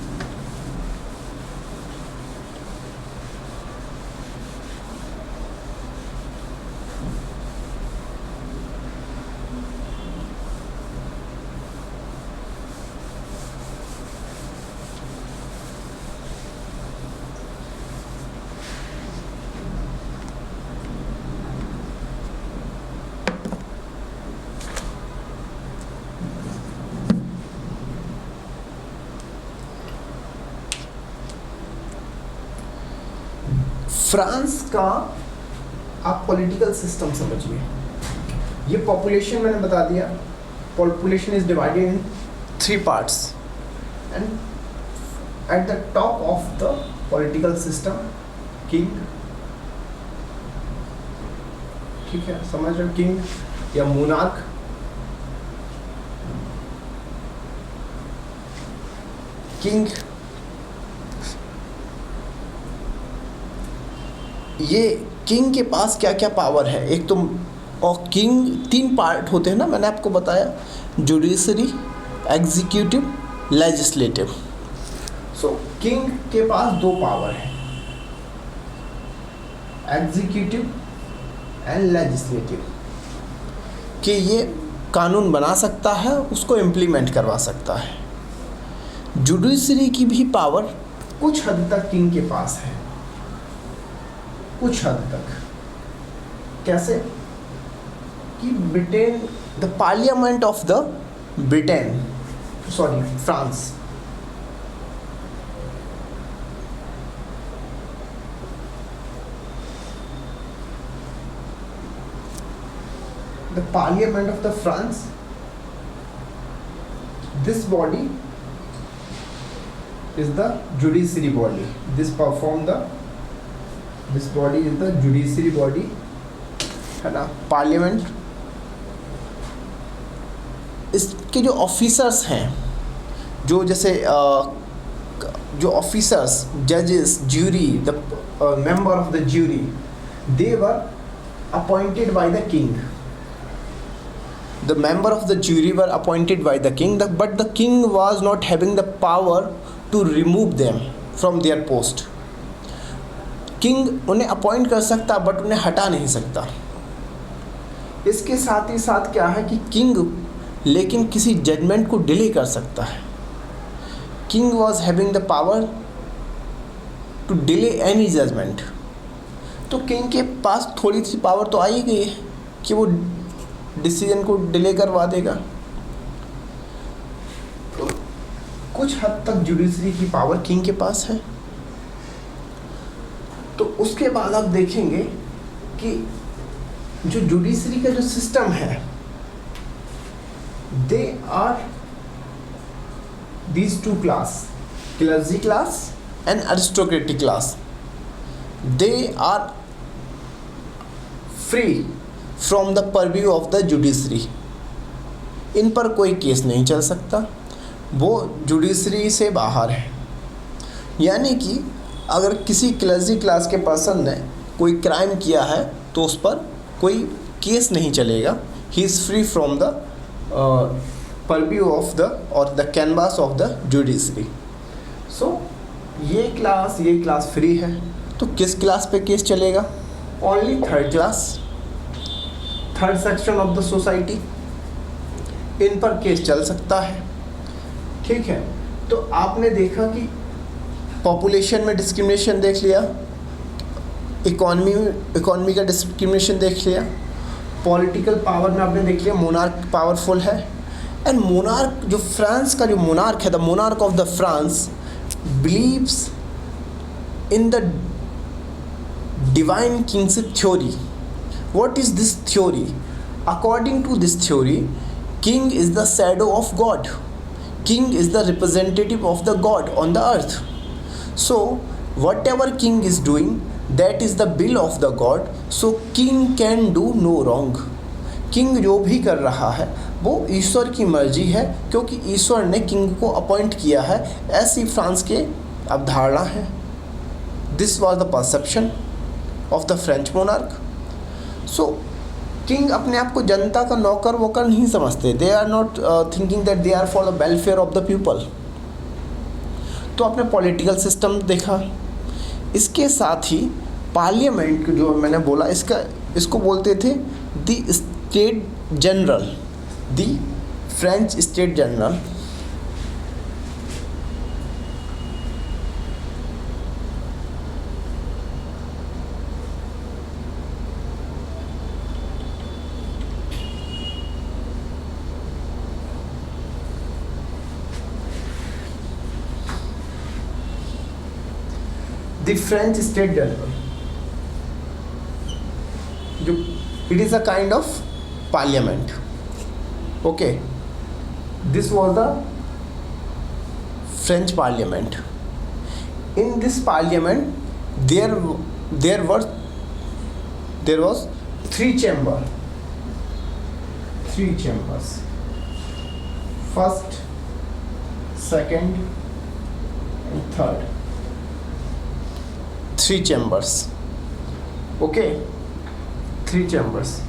France का आप पॉलिटिकल सिस्टम समझिए। ये पॉपुलेशन मैंने बता दिया, population is divided in 3 parts and at the top of the political system king, ठीक है, समझ रहे हो, किंग या मोनार्क। किंग, ये किंग के पास क्या क्या पावर है, एक तो, और किंग 3 पार्ट होते हैं ना, मैंने आपको बताया, जुडिशरी, एग्जीक्यूटिव, लेजिस्लेटिव। सो किंग के पास 2 पावर है, एग्जीक्यूटिव एंड लेजिस्लेटिव, कि ये कानून बना सकता है, उसको इम्प्लीमेंट करवा सकता है। जुडिशरी की भी पावर कुछ हद तक किंग के पास है, कुछ हद तक। कैसे कि Britain, the parliament of the Britain, sorry France, the parliament of the France, this body is the judiciary body, this body is the judiciary body, है ना, पार्लियामेंट। इसके जो ऑफिसर्स हैं, जो जैसे जो ऑफिसर्स, जजेस, jury, the member of the jury, they were appointed by the king. The member of the jury were appointed by the king, but the king was not having the power to remove them from their post. King उन्हें appoint कर सकता but उन्हें हटा नहीं सकता। इसके साथ ही साथ क्या है कि किंग लेकिन किसी जजमेंट को डिले कर सकता है। King was having the power to delay any judgment. तो किंग के पास थोड़ी सी पावर तो आ ही गई है कि वो डिसीजन को डिले करवा देगा। तो कुछ हद तक जुडिशरी की पावर किंग के पास है। तो उसके बाद आप देखेंगे कि जो जुडिशरी का जो सिस्टम है, they are these 2 class, clergy class and aristocratic class. They are free from the purview of the judiciary. इन पर कोई केस नहीं चल सकता, वो जुडिशरी से बाहर है। यानी कि अगर किसी क्लर्जी क्लास के पर्सन ने कोई क्राइम किया है तो उस पर कोई केस नहीं चलेगा। He is free from the purview of the or the canvas of the judiciary. So ये क्लास फ्री है। तो किस क्लास पे केस चलेगा? Only third class, third section of the society, इन पर केस चल सकता है। ठीक है, तो आपने देखा कि पॉपुलेशन में डिस्क्रिमिनेशन देख लिया, इकॉनमी का डिस्क्रिमिनेशन देख लिया, पॉलिटिकल पावर में आपने देख लिया मोनार्क पावरफुल है। एंड मोनार्क, जो फ्रांस का जो मोनार्क है, the monarch of the France believes in the divine kingship theory. What is this theory? According to this theory, king is the shadow of God. King is the representative of the God on the earth. So whatever king is doing, that is the will of the God. So king can do no wrong. King जो भी कर रहा है वो ईश्वर की मर्जी है, क्योंकि ईश्वर ने किंग को अपॉइंट किया है। ऐसी फ्रांस के अवधारणा है। This was the perception of the French monarch. So king अपने आप को जनता का नौकर वोकर नहीं समझते। They are not thinking that they are for the welfare of the people. तो आपने पॉलिटिकल सिस्टम देखा। इसके साथ ही पार्लियामेंट जो मैंने बोला, इसको बोलते थे the state general, the French state general. The French State General, जो it is a kind of parliament. Okay, this was the French parliament. In this parliament there was three chambers, first, second and third. Three chambers. Okay, three chambers.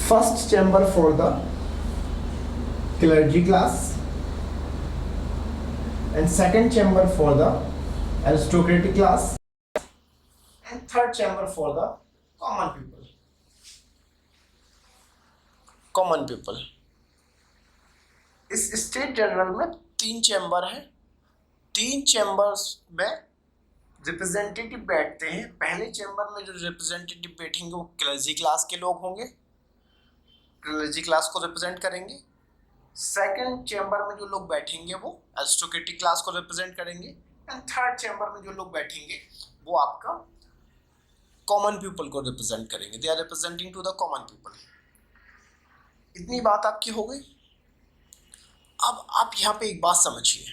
First chamber for the clergy class, and second chamber for the aristocratic class, and third chamber for the common people. इस state general में तीन chamber हैं. तीन chambers में representative बैठते हैं. पहले chamber में जो रिप्रेजेंटेटिव बैठेंगे वो क्लर्जी क्लास के लोग होंगे, क्लर्जी क्लास को रिप्रेजेंट करेंगे. सेकंड चैम्बर में जो लोग बैठेंगे वो एरिस्टोक्रेटिक क्लास को रिप्रेजेंट करेंगे. एंड थर्ड चैम्बर में जो लोग बैठेंगे वो आपका कॉमन पीपल को रिप्रेजेंट करेंगे. They are representing to the common people. इतनी बात आपकी हो गई. अब आप यहाँ पे एक बात समझिए.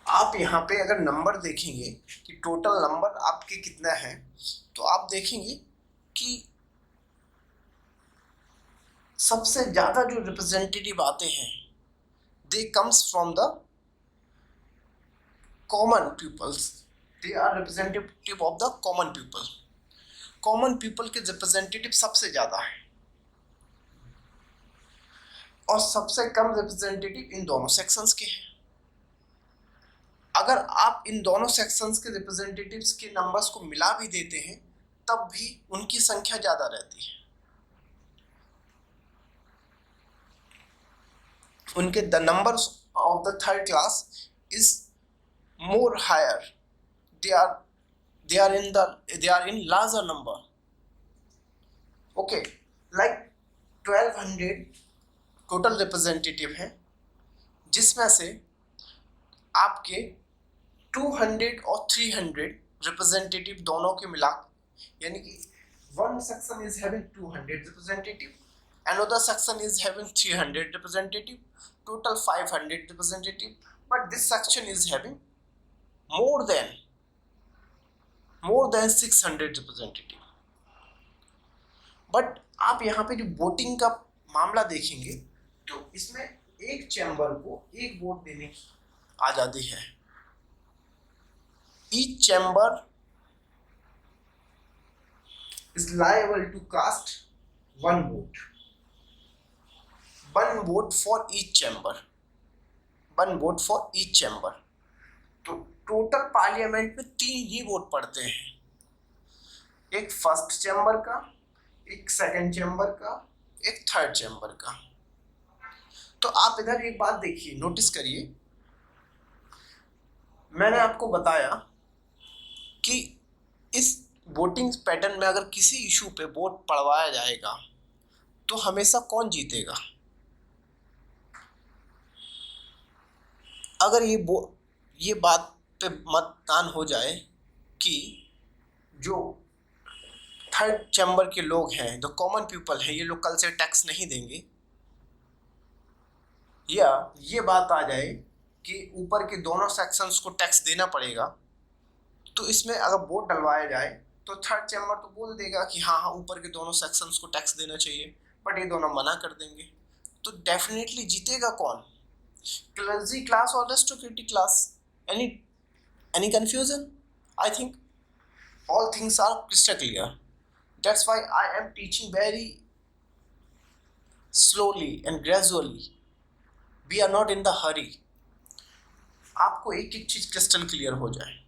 आप यहाँ पे अगर नंबर देखेंगे कि टोटल नंबर आपके कितना है, तो आप देखेंगे कि सबसे ज्यादा जो रिप्रेजेंटेटिव आते हैं they comes from the common peoples. They are representative of the common people. Common people के रिप्रेजेंटेटिव सबसे ज्यादा है और सबसे कम रिप्रेजेंटेटिव इन दोनों सेक्शंस के हैं. अगर आप इन दोनों सेक्शंस के रिप्रेजेंटेटिव्स के नंबर्स को मिला भी देते हैं तब भी उनकी संख्या ज्यादा रहती है. उनके the numbers of the third class is more higher. they are in larger number. Okay, like 1200 total representative हैं, जिसमें से आपके 200 और 300 रिप्रेजेंटेटिव दोनों के मिला, यानी कि one section is having 200 representative, another section is having 300 representative, total 500 representative, but this section is having more than 600 representative. But आप यहाँ पे जो वोटिंग का मामला देखेंगे तो इसमें एक चैम्बर को एक वोट देने की आजादी है. Each chamber is liable to cast one vote for each chamber. तो टोटल पार्लियामेंट में तीन ही वोट पड़ते हैं. एक फर्स्ट चैम्बर का, एक सेकंड चैम्बर का, एक थर्ड चैम्बर का. तो आप इधर एक बात देखिए, नोटिस करिए. मैंने आपको बताया कि इस वोटिंग पैटर्न में अगर किसी इशू पे वोट पड़वाया जाएगा तो हमेशा कौन जीतेगा. अगर ये बात पे मतदान हो जाए कि जो थर्ड चैम्बर के लोग हैं, जो कॉमन पीपल हैं, ये लोग कल से टैक्स नहीं देंगे, या ये बात आ जाए कि ऊपर के दोनों सेक्शंस को टैक्स देना पड़ेगा, तो इसमें अगर वोट डलवाया जाए तो थर्ड चैम्बर तो बोल देगा कि हाँ ऊपर के दोनों सेक्शंस को टैक्स देना चाहिए, बट ये दोनों मना कर देंगे. तो डेफिनेटली जीतेगा कौन, क्लर्जी क्लास और aristocratic class. Any confusion? I think all things are crystal clear. That's why I am teaching very slowly and gradually. We are not in the hurry. आपको एक एक चीज क्रिस्टल क्लियर हो जाए.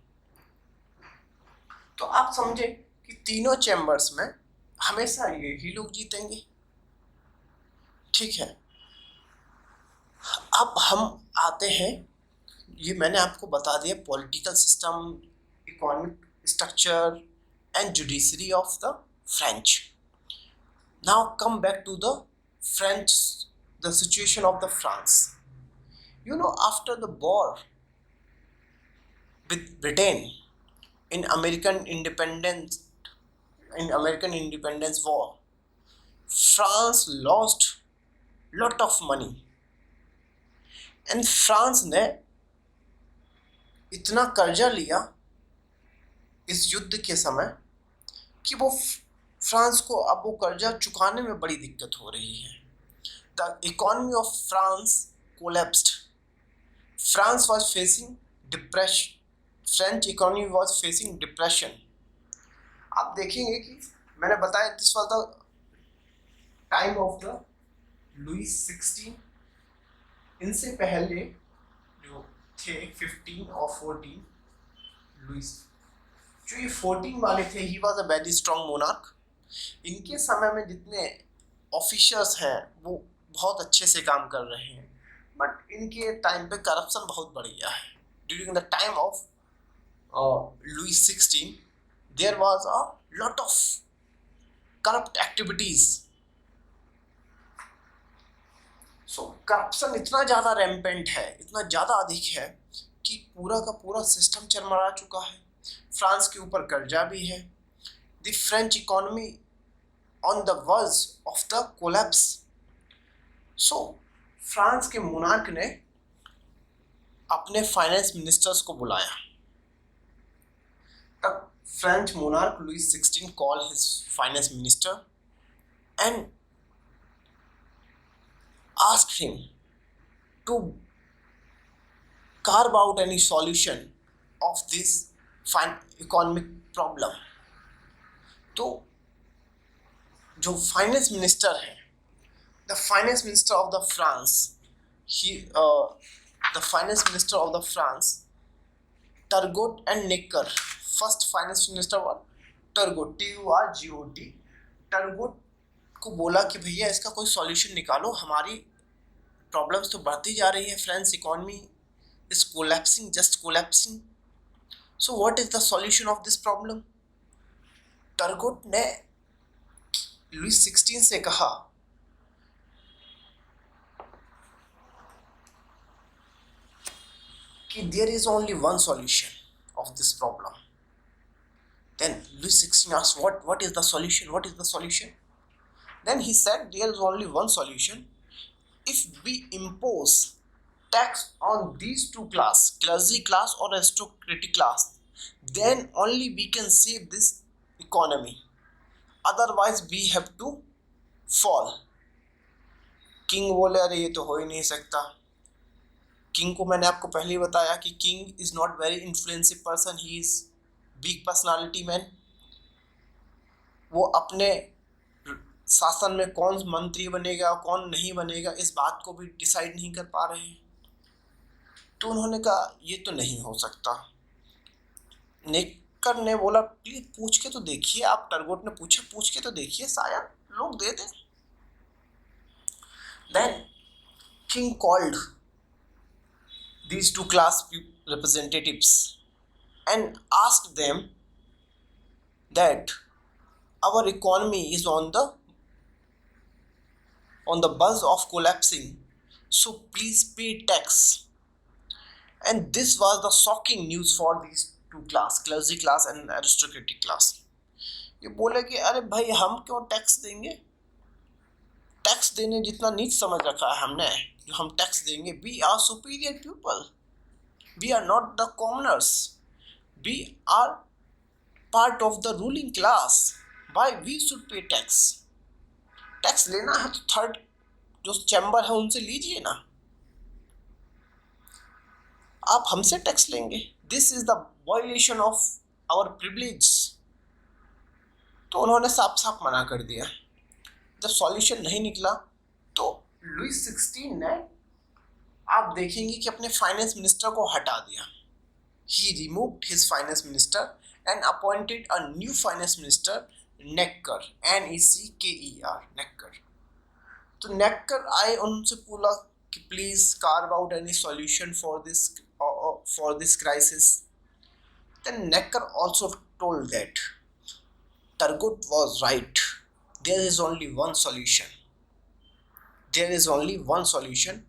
तो आप समझे कि तीनों चैम्बर्स में हमेशा यही लोग जीतेंगे. ठीक है. अब हम आते हैं, ये मैंने आपको बता दिया political system, economic structure and judiciary of the French. Now come back to the French, the situation of the France. After the war with Britain in American Independence War, France lost lot of money, and France ने इतना कर्जा लिया इस युद्ध के समय कि वो फ्रांस को अब वो कर्जा चुकाने में बड़ी दिक्कत हो रही है. The economy of France collapsed. France was facing depression. French economy was facing depression. आप देखेंगे कि मैंने बताया this was the time of the Louis 16. इनसे पहले जो थे 15 और 14 लुईस, जो ये 14 वाले थे, he was a very strong monarch. इनके समय में जितने ऑफिसर्स हैं वो बहुत अच्छे से काम कर रहे हैं, बट इनके टाइम पे करप्शन बहुत बढ़ गया है. During the time of Louis 16 there was a lot of corrupt activities. So corruption इतना ज़्यादा रैम्पेंट है, इतना ज़्यादा अधिक है कि पूरा का पूरा सिस्टम चरमरा चुका है. फ्रांस के ऊपर कर्जा भी है. The French economy on the verge of the collapse. So France के मोनार्क ने अपने फाइनेंस मिनिस्टर्स को बुलाया. तब French monarch Louis 16 call his finance minister and asked him to carve out any solution of this economic problem. तो जो finance minister है, the finance minister of the France, Turgot and Necker. First finance minister were Turgot, TURGOT. Turgot को बोला कि भैया इसका कोई solution निकालो, हमारी प्रॉब्लम्स तो बढ़ती जा रही है, French economy is collapsing, just collapsing. So what is the solution of this problem? Turgot ने लुई 16 से कहा कि there is only one solution of this problem. Then Louis 16 asked, what is the solution? What is the solution? Then he said, there is only one solution. If we impose tax on these two classes, clergy class or aristocratic class, then only we can save this economy. Otherwise, we have to fall. King बोले, अरे ये तो हो ही नहीं सकता. King को मैंने आपको पहले ही बताया कि King is not very influential person. He is weak personality man. वो अपने शासन में कौन मंत्री बनेगा कौन नहीं बनेगा इस बात को भी डिसाइड नहीं कर पा रहे हैं. तो उन्होंने कहा ये तो नहीं हो सकता. नेकर ने बोला प्लीज पूछ के तो देखिए आप. टर्गोट ने पूछा पूछ के तो देखिए, शायद लोग दे दें. Then king called these two class representatives and asked them that our economy is on the buzz of collapsing, so please pay tax. And this was the shocking news for these two class, clergy class and aristocratic class. ये बोले कि अरे भाई हम क्यों tax देंगे? Tax देने जितना नीच समझ रखा है हमने जो हम टैक्स देंगे. We are superior people. We are not the commoners. We are part of the ruling class. Why we should pay tax? Tax लेना है तो थर्ड जो चैम्बर है उनसे लीजिए ना, आप हमसे टैक्स लेंगे. This is the violation of our privilege. तो उन्होंने साफ साफ मना कर दिया. जब सॉल्यूशन नहीं निकला तो लुई 16 ने आप देखेंगे कि अपने फाइनेंस मिनिस्टर को हटा दिया. He removed his finance minister and appointed a new finance minister, Necker, Necker, Necker. तो Necker आए, उनसे बोला कि please carve out any solution for this crisis. Then Necker also told that Turgut was right. There is only one solution. There is only one solution.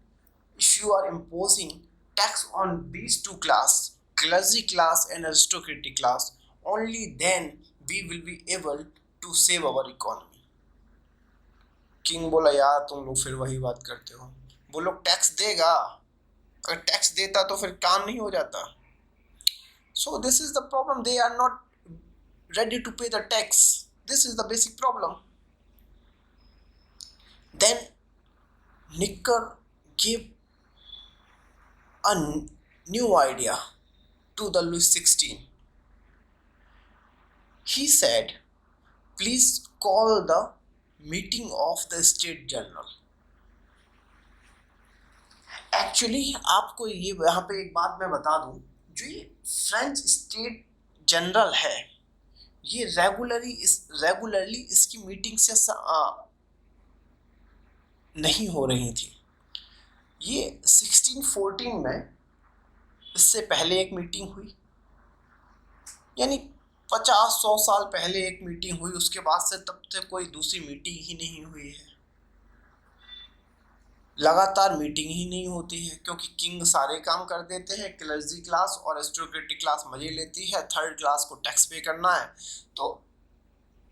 If you are imposing tax on these two class, clergy class and aristocratic class, only then we will be able to save our economy. King बोला यार तुम लोग फिर वही बात करते हो, वो लोग टैक्स देगा, अगर टैक्स देता तो फिर काम नहीं हो जाता. So this is the problem, they are not ready to pay the tax. This is the basic problem. Then Nicker gave a new idea to the Louis XVI. He said, please call the meeting of the State General. Actually आपको ये यहाँ पे एक बात मैं बता दूं, जो ये फ्रेंच स्टेट जनरल है, ये रेगुलरली इसकी मीटिंग से नहीं हो रही थी. ये 1614 में इससे पहले एक मीटिंग हुई, यानी 50-100 साल पहले एक मीटिंग हुई, उसके बाद से तब से कोई दूसरी मीटिंग ही नहीं हुई है. लगातार मीटिंग ही नहीं होती है क्योंकि किंग सारे काम कर देते हैं, क्लर्जी क्लास और एरिस्टोक्रेटिक क्लास मजे लेती है, थर्ड क्लास को टैक्स पे करना है. तो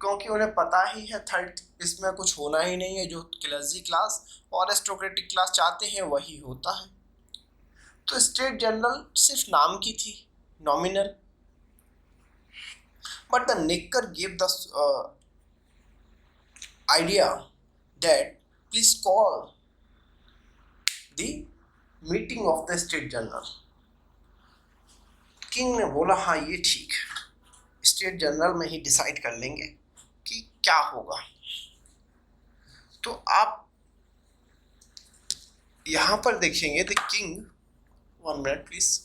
क्योंकि उन्हें पता ही है थर्ड इसमें कुछ होना ही नहीं है, जो क्लर्जी क्लास और एरिस्टोक्रेटिक क्लास चाहते हैं वही होता है. तो स्टेट जनरल सिर्फ नाम की थी, नॉमिनल. बट द निकर give the idea that please call the meeting of the state general. King ने बोला हाँ ये ठीक, स्टेट जनरल में ही डिसाइड कर लेंगे कि क्या होगा. तो आप यहां पर देखेंगे the king, 1 minute please.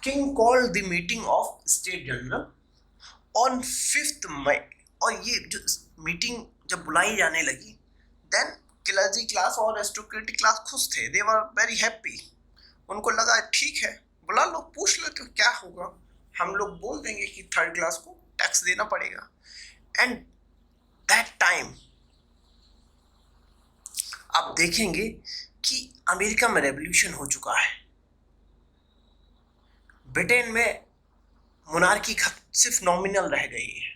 King called the meeting of State General on 5th May. और ये जो मीटिंग जब बुलाई जाने लगी, देन क्लर्जी क्लास और एरिस्टोक्रेटिक क्लास खुश थे, दे वर वेरी हैप्पी. उनको लगा ठीक है, बुला लो, पूछ लो तो क्या होगा, हम लोग बोल देंगे कि थर्ड क्लास को टैक्स देना पड़ेगा. एंड दैट टाइम आप देखेंगे कि अमेरिका में रेवोल्यूशन हो चुका है. ब्रिटेन में मोनार्की सिर्फ नॉमिनल रह गई है.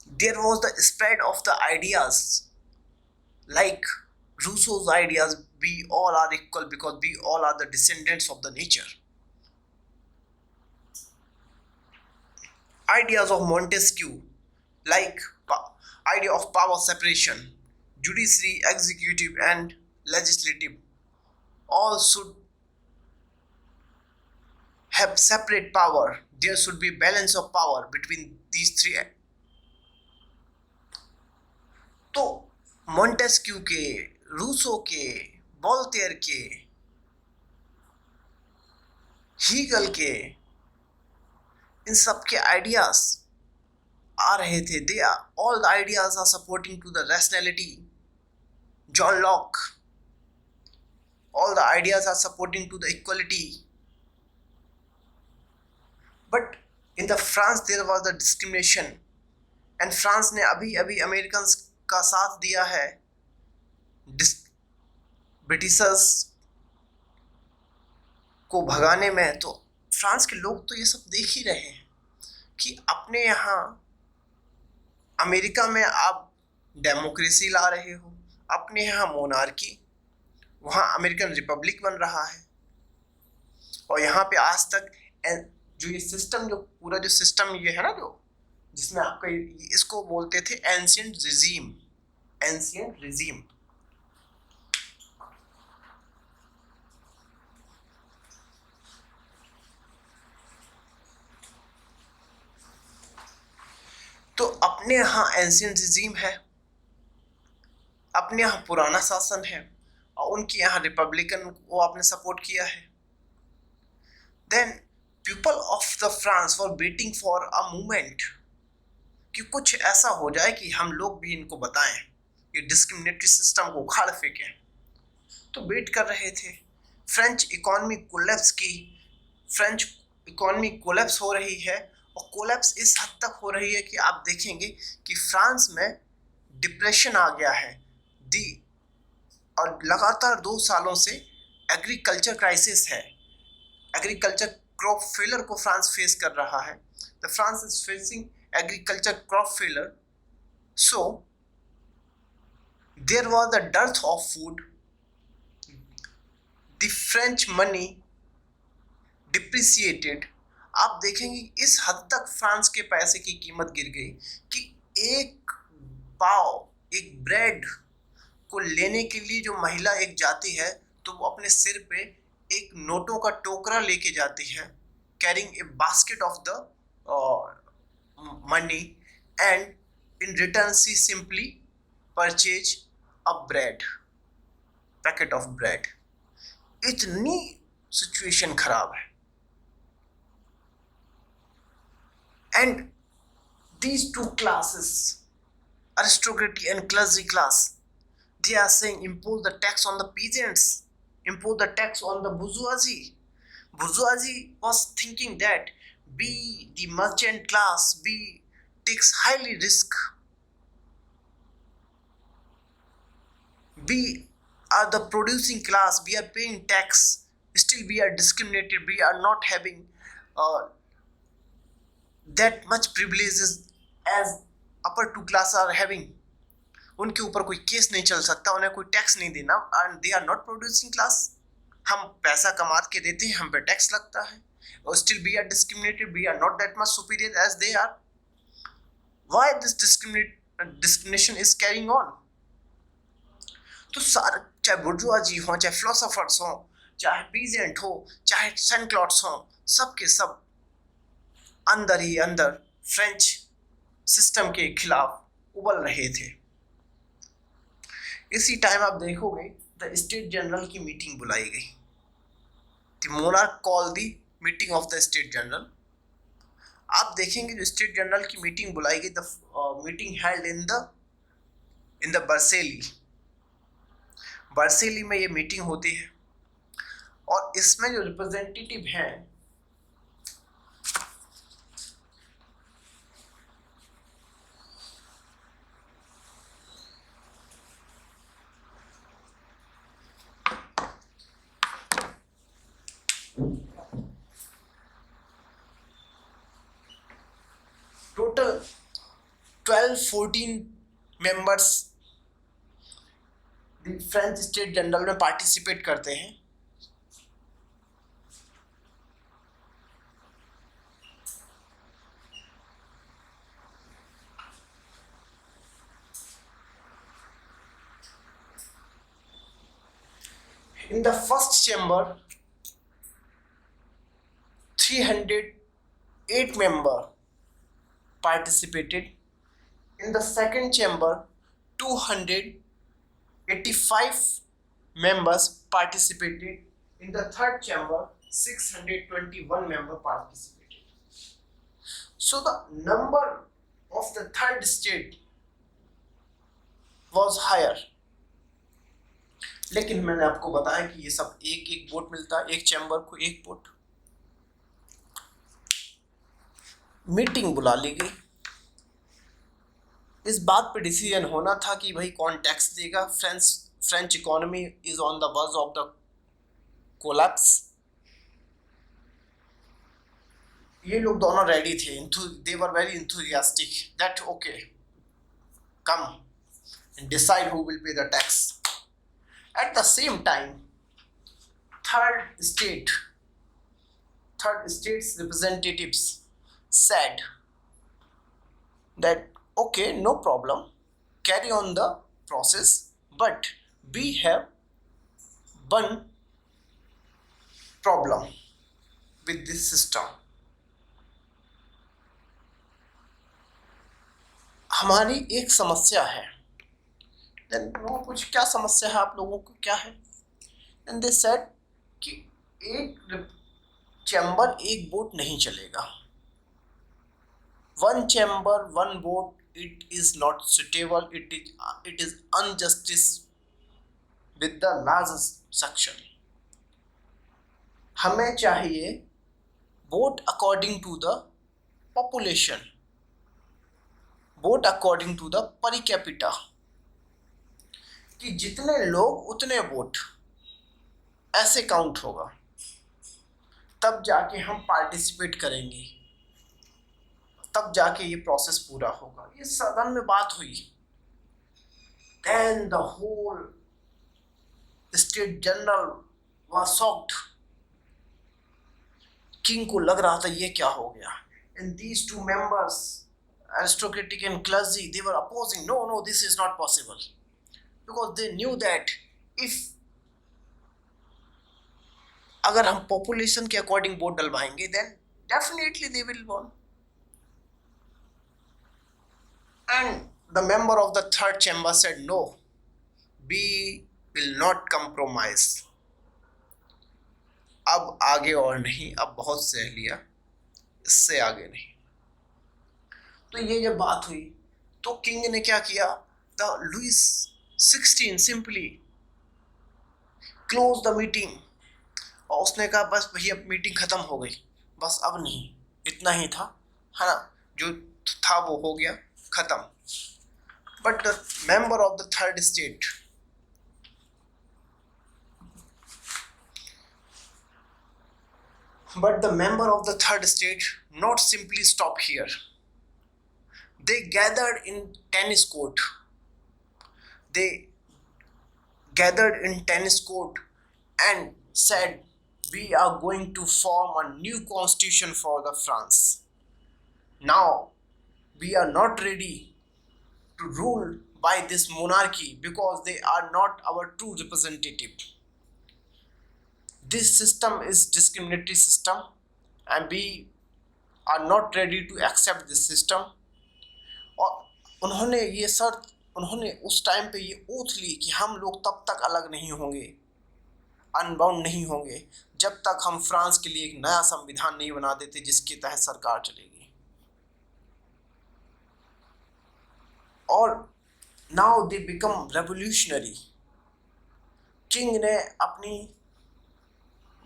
There was the spread of the ideas like Rousseau's ideas, we all are equal because we all are the descendants of the nature. Ideas of Montesquieu like idea of power separation, judiciary, executive and legislative, all should have separate power. There should be balance of power between these three. तो Montesquieu के, Rousseau के, Voltaire के, Hegel के, इन सब के ideas आ रहे थे. They all the ideas are supporting to the rationality. John Locke, all the ideas are supporting to the equality. But in the France there was the discrimination, and France ने अभी अभी अमेरिकन का साथ दिया है ब्रिटिशर्स को भगाने में. तो फ्रांस के लोग तो ये सब देख ही रहे हैं कि अपने यहाँ अमेरिका में आप डेमोक्रेसी ला रहे हो, अपने यहाँ मोनार्की, वहाँ अमेरिकन रिपब्लिक बन रहा है, और यहाँ पे आज तक जो ये सिस्टम, जो पूरा जो सिस्टम ये है ना, जो जिसमें आपका इसको बोलते थे एंशियंट रिजीम, एंशियंट रिजीम। तो अपने यहाँ एंशियंट रिजीम है, अपने यहाँ पुराना शासन है, और उनके यहाँ रिपब्लिकन को आपने सपोर्ट किया है। Then people of the France were waiting for a movement कि कुछ ऐसा हो जाए कि हम लोग भी इनको बताएं, ये डिस्क्रिमिनेटरी सिस्टम को उखाड़ फेंकें। तो वेट कर रहे थे। फ्रेंच इकोनॉमी कोलैप्स की, फ्रेंच इकोनॉमी कोलैप्स हो रही है, और कोलैप्स इस हद तक हो रही है कि आप देखेंगे कि फ्रांस में डिप्रेशन आ गया है दी, और लगातार 2 सालों से एग्रीकल्चर क्राइसिस है, एग्रीकल्चर क्रॉप फेलर को फ्रांस फेस कर रहा है। The France is facing agriculture crop failure, so there was the dearth of food, the French money depreciated. आप देखेंगे इस हद तक फ्रांस के पैसे की कीमत गिर गई कि एक पाव, एक ब्रेड को लेने के लिए जो महिला एक जाती है, तो वो अपने सिर पे एक नोटों का टोकरा लेके जाती है, carrying a basket of the money, and in return she simply purchase a bread, packet of bread. इतनी सिचुएशन खराब है। And these two classes, aristocracy and clergy class, they are saying impose the tax on the peasants, impose the tax on the bourgeoisie. Bourgeoisie was thinking that we, the merchant class, we takes highly risk. We are the producing class, we are paying tax, still we are discriminated, we are not having that much privileges as upper 2 class are having. उनके ऊपर कोई case नहीं चल सकता, उन्हें कोई tax नहीं देना, and they are not producing class. हम पैसा कमा के देते हैं, हम पे टैक्स लगता है, और still we are discriminated, we are not that much superior as they are. Why this discrimination is carrying on? तो सारे, चाहे बुर्जुआजी हो, चाहे फिलोसोफर्स हो, चाहे पीजेंट हो, चाहे सैनक्लॉट्स हो, सब के सब अंदर ही अंदर फ्रेंच सिस्टम के खिलाफ उबल रहे थे। इसी टाइम आप देखोगे द स्टेट जनरल की मीटिंग बुलाई गई। The monarch call the meeting of the state general. आप देखेंगे जो स्टेट जनरल की मीटिंग बुलाई गई, the meeting held in the Versailles. Versailles में ये मीटिंग होती है, और इसमें जो रिप्रेजेंटेटिव हैं, total 12-14 members French state general में पार्टिसिपेट करते हैं। In the first chamber, 308 members participated. In the second chamber, 285 members participated. In the third chamber, 621 members participated. So the number of the third state was higher. लेकिन मैंने आपको बताया कि ये सब एक एक वोट मिलता है, एक चैम्बर को एक वोट। मीटिंग बुला ली गई। इस बात पे डिसीजन होना था कि भाई कौन टैक्स देगा। French economy is on the verge of the collapse. ये लोग दोनों रेडी थे, they were very enthusiastic that okay, come and decide who will pay the tax. At the same time, third third state's representatives said that okay, no problem, carry on the process, but we have one problem with this system. हमारी एक समस्या है. Then कुछ क्या समस्या है आप लोगों को, क्या है? And they said कि एक चैम्बर एक वोट नहीं चलेगा. One chamber, one vote, it is not suitable. It is injustice with the large section. हमें चाहिए vote according to the population, vote according to the per capita, कि जितने लोग उतने वोट, ऐसे काउंट होगा, तब जाके हम पार्टिसिपेट करेंगे, तब जाके ये प्रोसेस पूरा होगा. ये सदन में बात हुई. Then the whole state general was shocked. King को लग रहा था ये क्या हो गया. And these two members, aristocratic and clergy, they were opposing. No, this is not possible, because they knew that if अगर हम पॉपुलेशन के अकॉर्डिंग वोट डलवाएंगे, then definitely they will win. And the member of the third chamber said, no, we will not compromise. अब आगे और नहीं, अब बहुत सह लिया, इससे आगे नहीं. तो ये जब बात हुई तो किंग ने क्या किया, the Louis 16 simply close the meeting, और उसने कहा बस भैया मीटिंग खत्म हो गई, बस अब नहीं, इतना ही था, है ना, जो था वो हो गया, खत्म. But the member of the third state, not simply stop here. They gathered in tennis court. And said, we are going to form a new constitution for the France. Now we are not ready to rule by this monarchy because they are not our true representative. This system is discriminatory system and we are not ready to accept this system. और उन्होंने उस time पे ये oath ली कि हम लोग तब तक अलग नहीं होंगे, अनबाउंड नहीं होंगे, जब तक हम फ्रांस के लिए एक नया संविधान नहीं बना देते जिसके तहत सरकार चलेगी. और now they become revolutionary. King ने अपनी,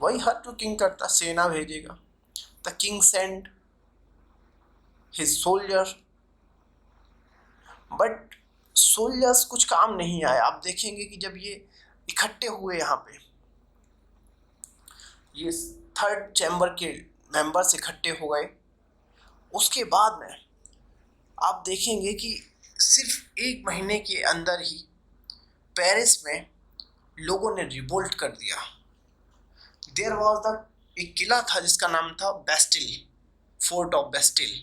वही हर जो किंग करता, सेना भेजेगा. The king send his soldier, but soldiers कुछ काम नहीं आए. आप देखेंगे कि जब ये इकट्ठे हुए यहाँ पे, ये थर्ड चैम्बर के मेंबर्स इकट्ठे हो गए, उसके बाद में आप देखेंगे कि सिर्फ एक महीने के अंदर ही पेरिस में लोगों ने रिवोल्ट कर दिया. देयर वाज द, एक किला था जिसका नाम था बेस्टिल, फोर्ट ऑफ बेस्टिल,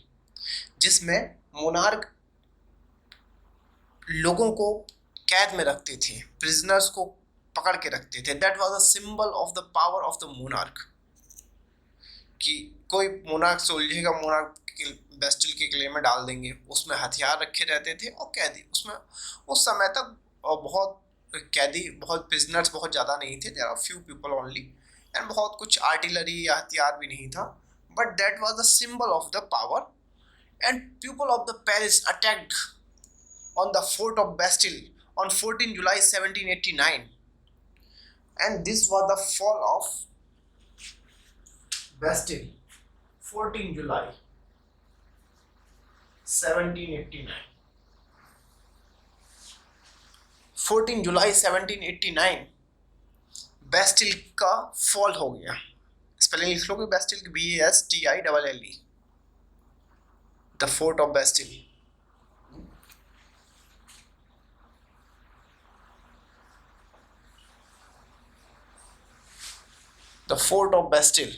जिसमें मोनार्क लोगों को कैद में रखते थे, प्रिजनर्स को पकड़ के रखते थे. That was a symbol of the power of the monarch, कि कोई मोनार्क सोल्जर का मोनार्क बेस्टिल के किले में डाल देंगे, उसमें हथियार रखे रहते थे और कैदी उसमें, उस समय तक बहुत कैदी, बहुत प्रिजनर्स बहुत ज़्यादा नहीं थे, there are few people only, and बहुत कुछ आर्टिलरी या हथियार भी नहीं था. But that was the symbol of the power. And people of the Paris attacked on the fort of Bastille on 14 July 1789, and this was the fall of Bastille, 14 July 1789. 14 July 1789 Bastille का fall हो गया. Spelling लिख लो कि Bastille, BASTILLE, the fort of Bastille. The fort of Bastille.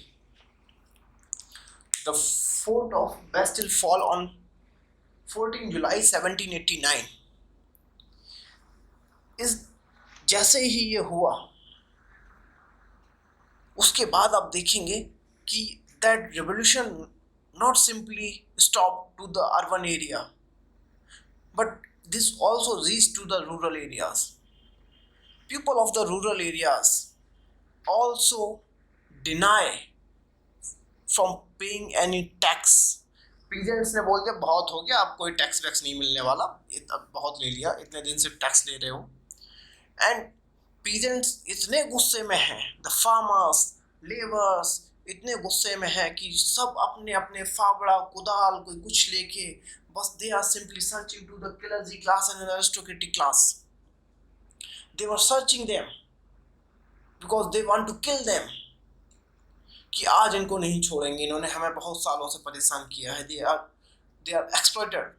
The fort of Bastille fall on 14 July 1789. इस जैसे ही ये हुआ उसके बाद आप देखेंगे कि that revolution not simply stopped to the urban area, but this also reached to the rural areas. People of the rural areas also deny from paying any tax. Peasants ने बोल दिया बहुत हो गया, आप कोई टैक्स वैक्स नहीं मिलने वाला, बहुत ले लिया, इतने दिन से टैक्स ले रहे हो. एंड पीजेंट्स इतने गुस्से में हैं, द फार्मर्स, लेबर्स इतने गुस्से में हैं कि सब अपने अपने फावड़ा कुदाल कोई कुछ लेके बस they are simply searching to the clergy class and aristocratic class. They were searching them because they want to kill them, कि आज इनको नहीं छोड़ेंगे, इन्होंने हमें बहुत सालों से परेशान किया है. They are exploited.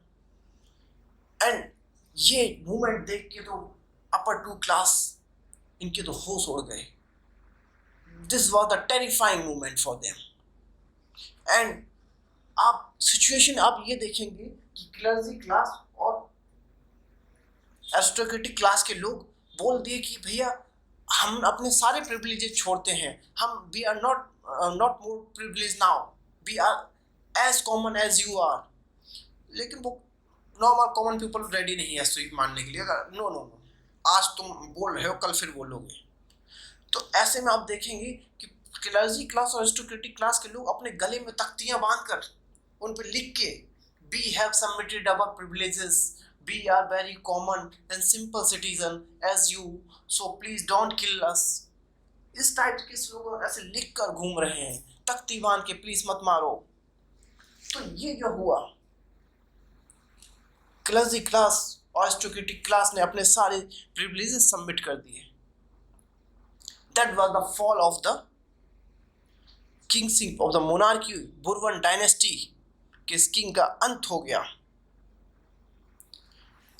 एंड ये मूवमेंट देख के तो अपर टू क्लास इनके तो होश उड़ गए. This was the terrifying movement for them. And आप सिचुएशन आप ये देखेंगे कि क्लर्जी क्लास और एरिस्टोक्रेटिक क्लास के लोग बोल दिए कि भैया हम अपने सारे प्रिविलेजेस छोड़ते हैं, हम we are not more privilege now, we are as common as you are. लेकिन वो नॉर्मल कॉमन पीपल रेडी नहीं है स्वीप मानने के लिए. नो नो नो, आज तुम बोल रहे हो कल फिर बोलोगे. तो ऐसे में आप देखेंगे कि क्लर्जी क्लास और एरिस्टोक्रेटिक क्लास के लोग अपने गले में तख्तियां बांधकर उन पर लिख के we have submitted our privileges, we are very common and simple citizen as you, so please don't kill us. इस टाइप के लोग ऐसे लिख कर घूम रहे हैं, तख्ती बांध के प्लीज मत मारो. तो ये जो हुआ, क्लर्जी क्लास और एरिस्टोक्रेटिक क्लास ने अपने सारे प्रिविलेजेस सबमिट कर दिए. That was the fall of the kingship of the monarchy, Bourbon dynasty के किंग का अंत हो गया.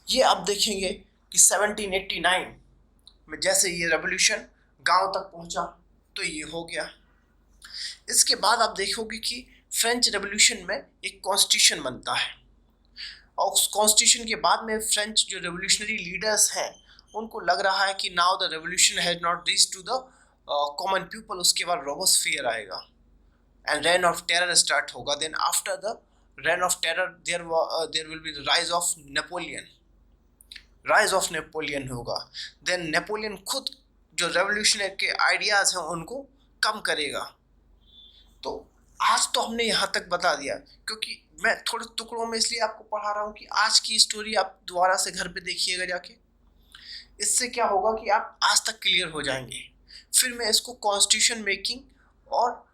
ये आप देखेंगे कि 1789 में जैसे ये रेवोल्यूशन गांव तक पहुंचा तो ये हो गया. इसके बाद आप देखोगे कि फ्रेंच रेवोल्यूशन में एक कॉन्स्टिट्यूशन बनता है, और उस कॉन्स्टिट्यूशन के बाद में फ्रेंच जो रेवोल्यूशनरी लीडर्स हैं उनको लग रहा है कि now the revolution has not reach to the common people. उसके बाद रोबोस्फियर आएगा and reign of terror start होगा. Then after the reign of terror there will be the rise of Napoleon. Rise of Napoleon होगा. Then Napoleon खुद जो revolution के ideas हैं उनको कम करेगा. तो आज तो हमने यहाँ तक बता दिया, क्योंकि मैं थोड़े टुकड़ों में इसलिए आपको पढ़ा रहा हूँ कि आज की स्टोरी आप दोबारा से घर पे देखिएगा जाके. इससे क्या होगा कि आप आज तक क्लियर हो जाएंगे. फिर मैं इसको कॉन्स्टिट्यूशन मेकिंग और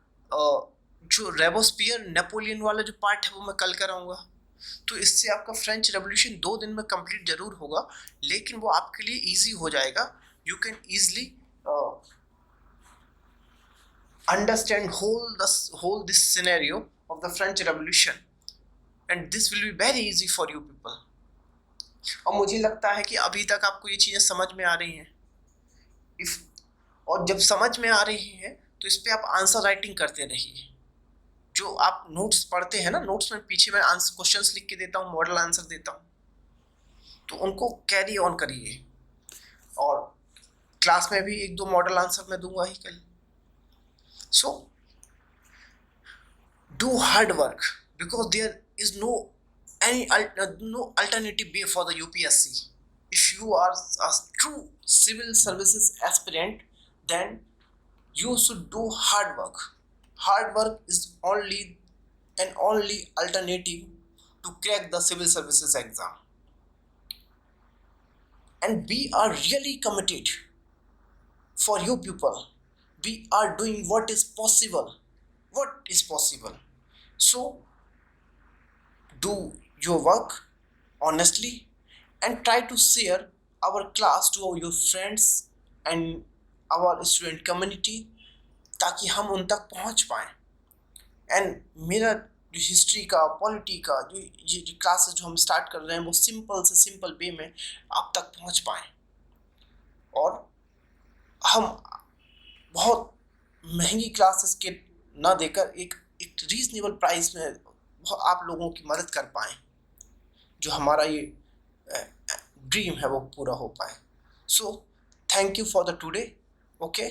जो रोबेस्पियर नेपोलियन वाला जो पार्ट है वो मैं कल कराऊंगा. तो इससे आपका फ्रेंच रेवोल्यूशन 2 दिन में कंप्लीट जरूर होगा, लेकिन वो आपके लिए ईजी हो जाएगा. You can easily understand whole this scenario of the French Revolution, and this will be very easy for you people. और मुझे लगता है कि अभी तक आपको ये चीज़ें समझ में आ रही हैं. और जब समझ में आ रही हैं तो इस पे आप आंसर राइटिंग करते रहिए. जो आप नोट्स पढ़ते हैं ना, नोट्स में पीछे मैं आंसर क्वेश्चंस लिख के देता हूँ, मॉडल आंसर देता हूँ, तो उनको कैरी ऑन करिए. और क्लास में भी 1-2 मॉडल आंसर मैं दूंगा ही कल. So, do hard work because there is no alternative way for the UPSC. If you are a true civil services aspirant, then you should do hard work. Hard work is only alternative to crack the civil services exam. And we are really committed for you people. We are doing what is possible. So do your work honestly and try to share our class to your friends and our student community, ताकि हम उन तक पहुंच पाएं. And मेरा जो history का, polity का जो ये क्लासेस जो हम स्टार्ट कर रहे हैं वो सिंपल से सिंपल वे में आप तक पहुंच पाएं, और हम बहुत महंगी क्लासेस के ना देकर एक रीजनेबल प्राइस में आप लोगों की मदद कर पाएँ, जो हमारा ये ड्रीम है वो पूरा हो पाए. So thank you for the today. Okay.